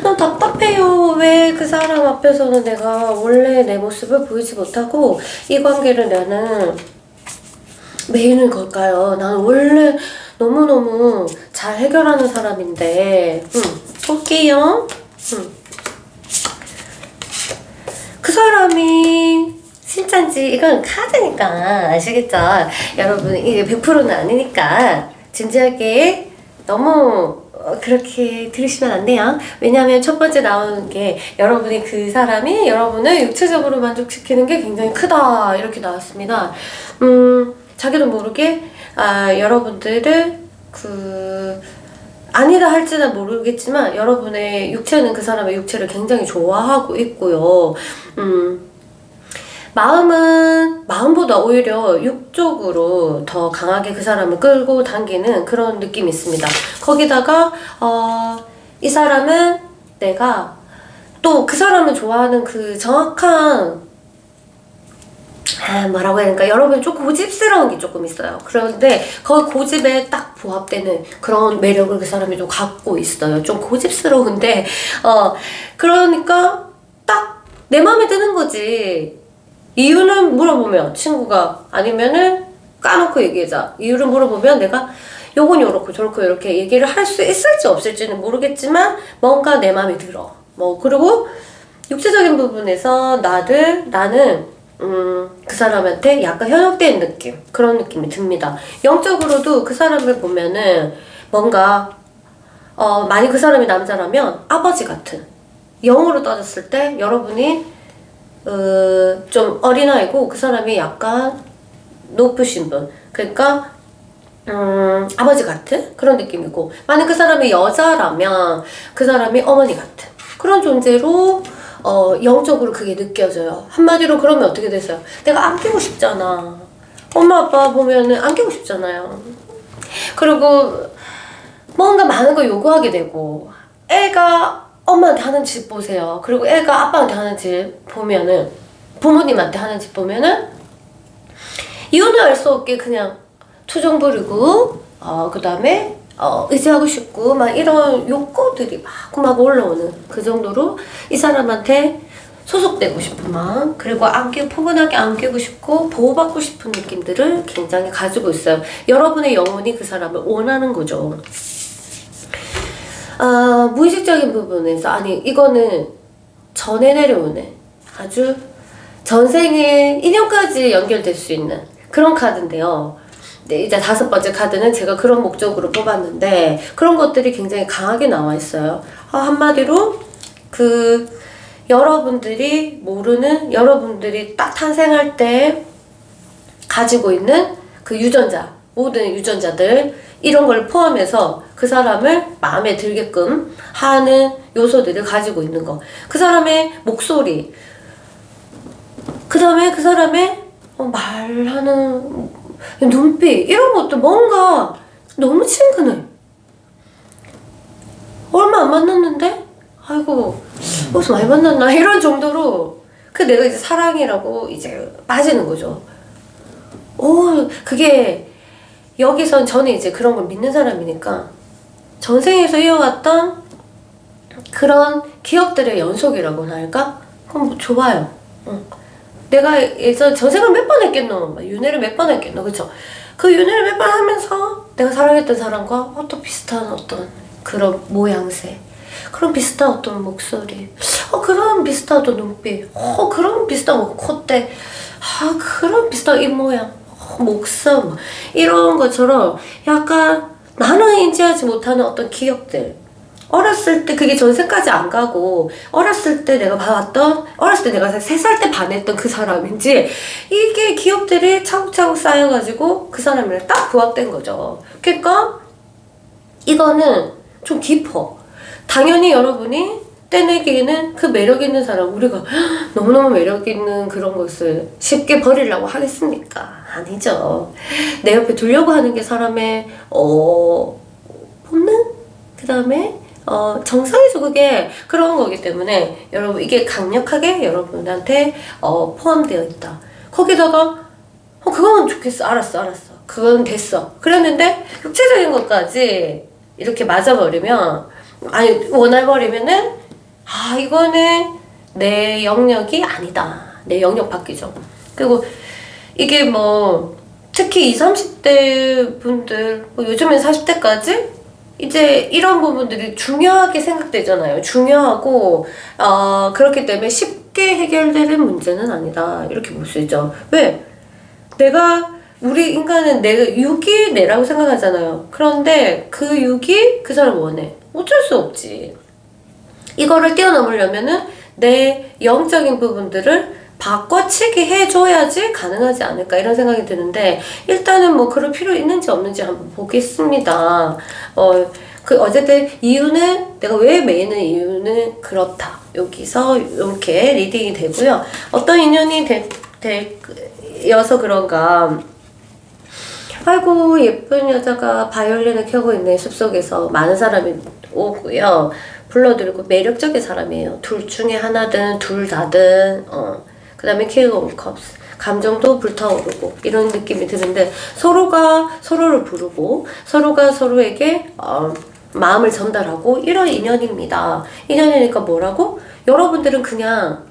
너무 답답해요. 왜 그 사람 앞에서는 내가 원래 내 모습을 보이지 못하고 이 관계를 나는 매이는 걸까요? 나는 원래 너무너무 잘 해결하는 사람인데 볼게요. 그 사람이 진짠지 이건 카드니까 아시겠죠? 여러분 이게 100%는 아니니까 진지하게 너무 그렇게 들으시면 안 돼요. 왜냐하면 첫 번째 나오는 게 여러분이 그 사람이 여러분을 육체적으로 만족시키는 게 굉장히 크다 이렇게 나왔습니다. 자기도 모르게 여러분들을 아니다 할지는 모르겠지만 여러분의 육체는 그 사람의 육체를 굉장히 좋아하고 있고요. 마음은 마음보다 오히려 육적으로 더 강하게 그 사람을 끌고 당기는 그런 느낌이 있습니다. 거기다가 이 사람은 내가 또 그 사람을 좋아하는 그 정확한 뭐라고 해야 되니까 여러분이 조금 고집스러운 게 조금 있어요. 그런데 그 고집에 딱 부합되는 그런 매력을 그 사람이 좀 갖고 있어요. 좀 고집스러운데 그러니까 딱 내 마음에 드는 거지. 이유는 물어보면 친구가 아니면은 까놓고 얘기하자. 이유를 물어보면 내가 요건 요렇고 저렇고 이렇게 얘기를 할 수 있을지 없을지는 모르겠지만 뭔가 내 마음에 들어. 그리고 육체적인 부분에서 나는 그 사람한테 약간 현혹된 느낌, 그런 느낌이 듭니다. 영적으로도 그 사람을 보면은 뭔가 만약 그 사람이 남자라면 아버지 같은, 영으로 따졌을 때 여러분이 좀 어린아이고 그 사람이 약간 높으신 분, 그러니까 아버지 같은 그런 느낌이고, 만약 그 사람이 여자라면 그 사람이 어머니 같은 그런 존재로 영적으로 그게 느껴져요. 한마디로 그러면 어떻게 되세요? 내가 안기고 싶잖아. 엄마 아빠 보면은 안기고 싶잖아요. 그리고 뭔가 많은 걸 요구하게 되고, 애가 엄마한테 하는 짓 보세요. 그리고 애가 아빠한테 하는 짓 보면은, 부모님한테 하는 짓 보면은 이유는 알 수 없게 그냥 투정 부리고 그 다음에 의지하고 싶고 막 이런 욕구들이 막 올라오는 그 정도로 이 사람한테 소속되고 싶은 마음, 그리고 포근하게 안기고 싶고 보호받고 싶은 느낌들을 굉장히 가지고 있어요. 여러분의 영혼이 그 사람을 원하는 거죠. 무의식적인 부분에서, 이거는 전에 내려오는 아주 전생의 인연까지 연결될 수 있는 그런 카드인데요. 네, 이제 5번째 카드는 제가 그런 목적으로 뽑았는데 그런 것들이 굉장히 강하게 나와 있어요. 한마디로 여러분들이 모르는, 여러분들이 딱 탄생할 때 가지고 있는 그 유전자, 모든 유전자들 이런 걸 포함해서 그 사람을 마음에 들게끔 하는 요소들을 가지고 있는 거. 그 사람의 목소리, 그 다음에 그 사람의 말하는 눈빛, 이런 것도 뭔가 너무 친근해. 얼마 안 만났는데 아이고 어디서 많이 만났나 이런 정도로 그 내가 이제 사랑이라고 이제 빠지는 거죠. 그게 여기선 저는 이제 그런 걸 믿는 사람이니까 전생에서 이어왔던 그런 기억들의 연속이라고나 할까? 그럼 뭐 좋아요. 내가 예전 전생을 몇 번 했겠노? 윤회를 몇 번 했겠노? 그쵸? 그 윤회를 몇 번 하면서 내가 사랑했던 사람과 또 비슷한 어떤 그런 모양새, 그런 비슷한 어떤 목소리, 그런 비슷한 어떤 눈빛, 그런 비슷한 콧대, 그런 비슷한 입모양, 목성, 이런 것처럼 약간 나는 인지하지 못하는 어떤 기억들, 어렸을 때 그게 전생까지 안 가고 어렸을 때 내가 봐왔던, 어렸을 때 내가 3살 때 반했던 그 사람인지 이게 기억들이 차곡차곡 쌓여가지고 그 사람이랑 딱 부합된 거죠. 그러니까 이거는 좀 깊어. 당연히 여러분이 떼내기에는 그 매력 있는 사람, 우리가 너무너무 매력 있는 그런 것을 쉽게 버리려고 하겠습니까? 아니죠. 내 옆에 두려고 하는 게 사람의 본능? 그 다음에 정상이죠. 그게 그런 거기 때문에 여러분 이게 강력하게 여러분한테 포함되어 있다. 거기다가 그건 좋겠어. 알았어. 그건 됐어. 그랬는데 육체적인 것까지 이렇게 맞아버리면, 아니 원해버리면은 이거는 내 영역이 아니다. 내 영역 바뀌죠. 그리고 이게 뭐 특히 20, 30대 분들, 요즘엔 40대까지 이제 이런 부분들이 중요하게 생각되잖아요. 중요하고 그렇기 때문에 쉽게 해결되는 문제는 아니다. 이렇게 볼 수 있죠. 왜? 우리 인간은 내가 육이 내라고 생각하잖아요. 그런데 그 육이 그 사람 원해. 어쩔 수 없지. 이거를 뛰어넘으려면은 내 영적인 부분들을 바꿔치기 해줘야지 가능하지 않을까 이런 생각이 드는데, 일단은 뭐 그럴 필요 있는지 없는지 한번 보겠습니다. 어쨌든 이유는, 내가 왜 매이는 이유는 그렇다. 여기서 이렇게 리딩이 되고요. 어떤 인연이 되어서 그런가. 아이고 예쁜 여자가 바이올린을 켜고 있네. 숲속에서 많은 사람이 오고요. 불러들고 매력적인 사람이에요. 둘 중에 하나든 둘 다든. 그 다음에 킹 오브 컵스, 감정도 불타오르고 이런 느낌이 드는데, 서로가 서로를 부르고 서로가 서로에게 마음을 전달하고 이런 인연입니다. 인연이니까 뭐라고? 여러분들은 그냥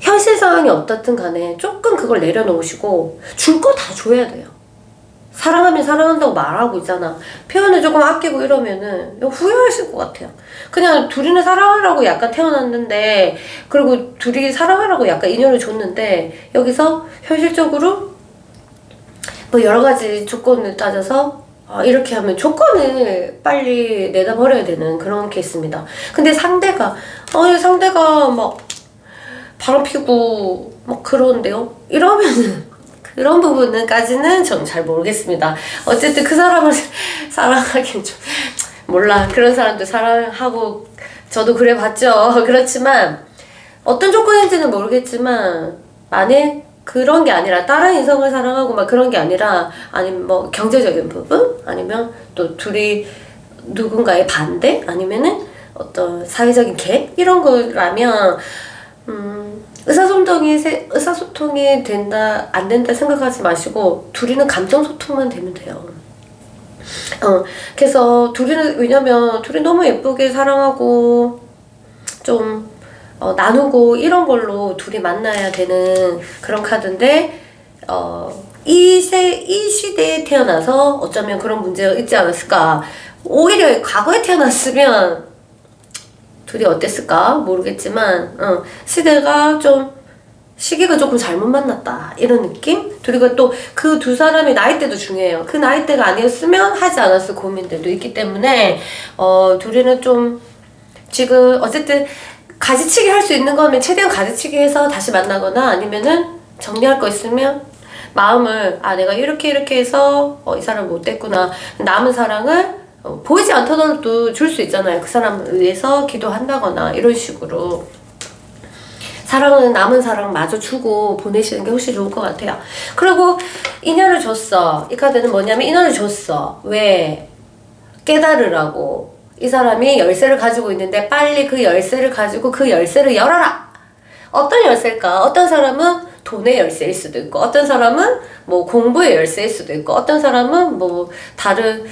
현실 상황이 어떻든 간에 조금 그걸 내려놓으시고 줄 거 다 줘야 돼요. 사랑하면 사랑한다고 말하고 있잖아. 표현을 조금 아끼고 이러면은 후회하실 것 같아요. 그냥 둘이는 사랑하라고 약간 태어났는데, 그리고 둘이 사랑하라고 약간 인연을 줬는데, 여기서 현실적으로 뭐 여러 가지 조건을 따져서 이렇게 하면 조건을 빨리 내다버려야 되는 그런 케이스입니다. 근데 상대가 막 바람 피고 막 그러는데요? 이러면은 그런 부분까지는 전 잘 모르겠습니다. 어쨌든 그 사람을 사랑하긴 좀 몰라. 그런 사람들 사랑하고 저도 그래 봤죠. 그렇지만 어떤 조건인지는 모르겠지만, 만약 그런 게 아니라 다른 이성을 사랑하고 막 그런 게 아니라, 아니면 뭐 경제적인 부분, 아니면 또 둘이 누군가의 반대, 아니면은 어떤 사회적인 갭 이런 거라면 의사소통이 된다 안 된다 생각하지 마시고 둘이는 감정소통만 되면 돼요. 그래서 왜냐면 둘이 너무 예쁘게 사랑하고 좀 나누고 이런 걸로 둘이 만나야 되는 그런 카드인데, 이 시대에 태어나서 어쩌면 그런 문제가 있지 않았을까. 오히려 과거에 태어났으면 둘이 어땠을까 모르겠지만, 시기가 조금 잘못 만났다 이런 느낌? 그리고 또 그 두 사람의 나이대도 중요해요. 그 나이대가 아니었으면 하지 않았을 고민들도 있기 때문에 둘이는 좀 지금 어쨌든 가지치기 할 수 있는 거면 최대한 가지치기 해서 다시 만나거나, 아니면은 정리할 거 있으면 마음을 내가 이렇게 해서 이 사람 못됐구나, 남은 사랑을 보이지 않더라도 줄 수 있잖아요. 그 사람을 위해서 기도한다거나 이런 식으로 사랑은 남은 사랑 마저 주고 보내시는 게 훨씬 좋을 것 같아요. 그리고 인연을 줬어. 이 카드는 뭐냐면 인연을 줬어. 왜? 깨달으라고. 이 사람이 열쇠를 가지고 있는데 빨리 그 열쇠를 가지고 그 열쇠를 열어라. 어떤 열쇠일까? 어떤 사람은 돈의 열쇠일 수도 있고, 어떤 사람은 뭐 공부의 열쇠일 수도 있고, 어떤 사람은 뭐 다른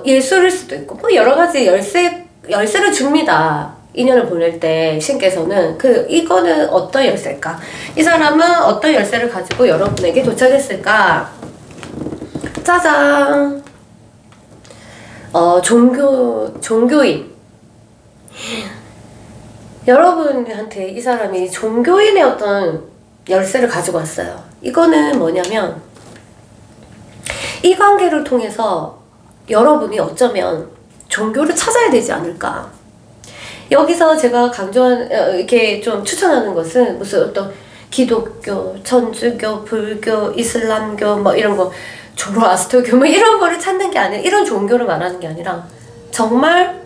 예술일 수도 있고, 뭐 여러 가지 열쇠를 줍니다. 인연을 보낼 때 신께서는 이거는 어떤 열쇠일까? 이 사람은 어떤 열쇠를 가지고 여러분에게 도착했을까? 짜잔! 종교인. 여러분한테 이 사람이 종교인의 어떤 열쇠를 가지고 왔어요. 이거는 뭐냐면, 이 관계를 통해서 여러분이 어쩌면 종교를 찾아야 되지 않을까. 여기서 제가 이렇게 좀 추천하는 것은 무슨 어떤 기독교, 천주교, 불교, 이슬람교, 뭐 이런 거, 조로아스터교, 뭐 이런 거를 찾는 게 아니라, 이런 종교를 말하는 게 아니라, 정말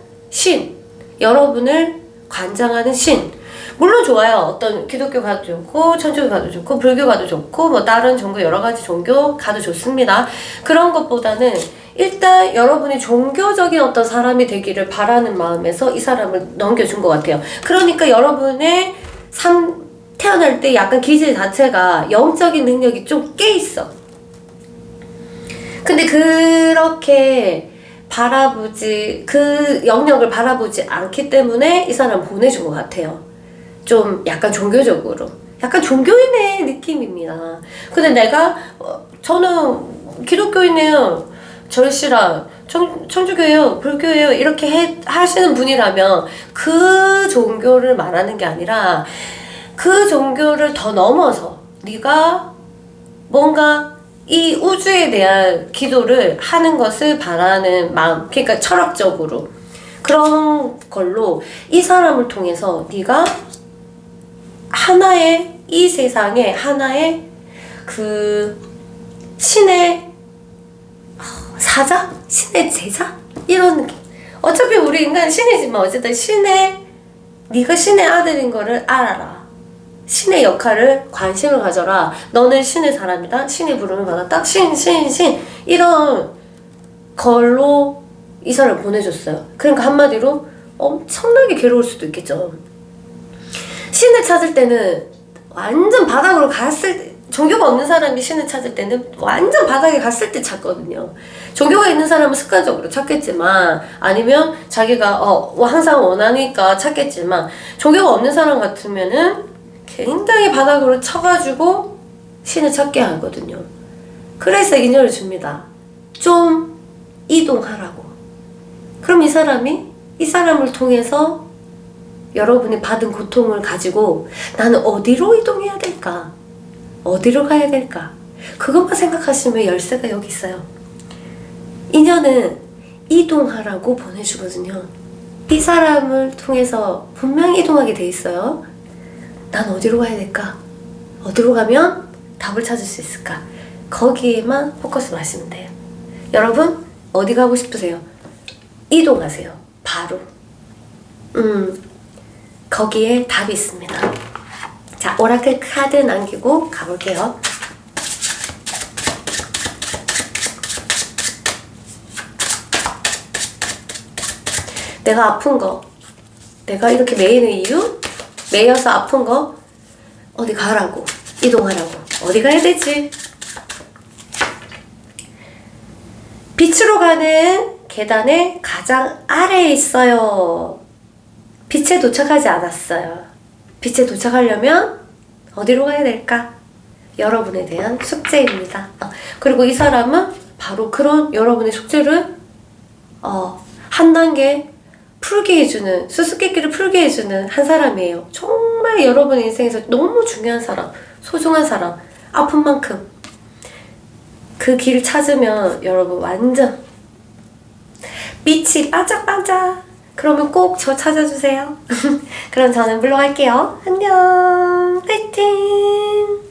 여러분을 관장하는 신. 물론 좋아요. 어떤 기독교 가도 좋고, 천주교 가도 좋고, 불교 가도 좋고, 뭐 다른 종교, 여러 가지 종교 가도 좋습니다. 그런 것보다는 일단 여러분이 종교적인 어떤 사람이 되기를 바라는 마음에서 이 사람을 넘겨준 것 같아요. 그러니까 여러분의 태어날 때 약간 기질 자체가 영적인 능력이 좀 깨있어. 근데 그렇게 그 영역을 바라보지 않기 때문에 이 사람 보내준 것 같아요. 좀 약간 종교적으로. 약간 종교인의 느낌입니다. 근데 저는 기독교인이에요. 절씨랑 천주교예요. 불교예요. 이렇게 하시는 분이라면 그 종교를 말하는 게 아니라 그 종교를 더 넘어서 네가 뭔가 이 우주에 대한 기도를 하는 것을 바라는 마음, 그러니까 철학적으로 그런 걸로 이 사람을 통해서 네가 하나의 이 세상에 하나의 그 신의 사자? 신의 제자? 이런 느낌. 어차피 우리 인간은 신이지만 어쨌든 네가 신의 아들인 거를 알아라. 신의 역할을 관심을 가져라. 너는 신의 사람이다. 신의 부름을 받았다. 신. 이런 걸로 이 사람을 보내줬어요. 그러니까 한마디로 엄청나게 괴로울 수도 있겠죠. 신을 찾을 때는 완전 바닥으로 종교가 없는 사람이 신을 찾을 때는 완전 바닥에 갔을 때 찾거든요. 종교가 있는 사람은 습관적으로 찾겠지만, 아니면 자기가 항상 원하니까 찾겠지만, 종교가 없는 사람 같으면은 굉장히 바닥으로 쳐가지고 신을 찾게 하거든요. 그래서 인연을 줍니다. 좀 이동하라고. 그럼 이 사람을 통해서 여러분이 받은 고통을 가지고 나는 어디로 이동해야 될까? 어디로 가야 될까? 그것만 생각하시면 열쇠가 여기 있어요. 인연은 이동하라고 보내주거든요. 이 사람을 통해서 분명히 이동하게 돼 있어요. 난 어디로 가야 될까? 어디로 가면 답을 찾을 수 있을까? 거기에만 포커스 마시면 돼요. 여러분 어디 가고 싶으세요? 이동하세요. 바로. 거기에 답이 있습니다. 자, 오라클 카드 남기고 가볼게요. 내가 아픈 거, 내가 이렇게 매이는 이유? 매여서 아픈 거, 어디 가라고, 이동하라고. 어디 가야 되지? 빛으로 가는 계단의 가장 아래에 있어요. 빛에 도착하지 않았어요. 빛에 도착하려면 어디로 가야 될까? 여러분에 대한 숙제입니다. 그리고 이 사람은 바로 그런 여러분의 숙제를 한 단계 풀게 해주는, 수수께끼를 풀게 해주는 한 사람이에요. 정말 여러분 인생에서 너무 중요한 사람, 소중한 사람, 아픈 만큼 그 길을 찾으면 여러분 완전 빛이 반짝반짝. 그러면 꼭 저 찾아주세요. 그럼 저는 물러갈게요. 안녕. 파이팅.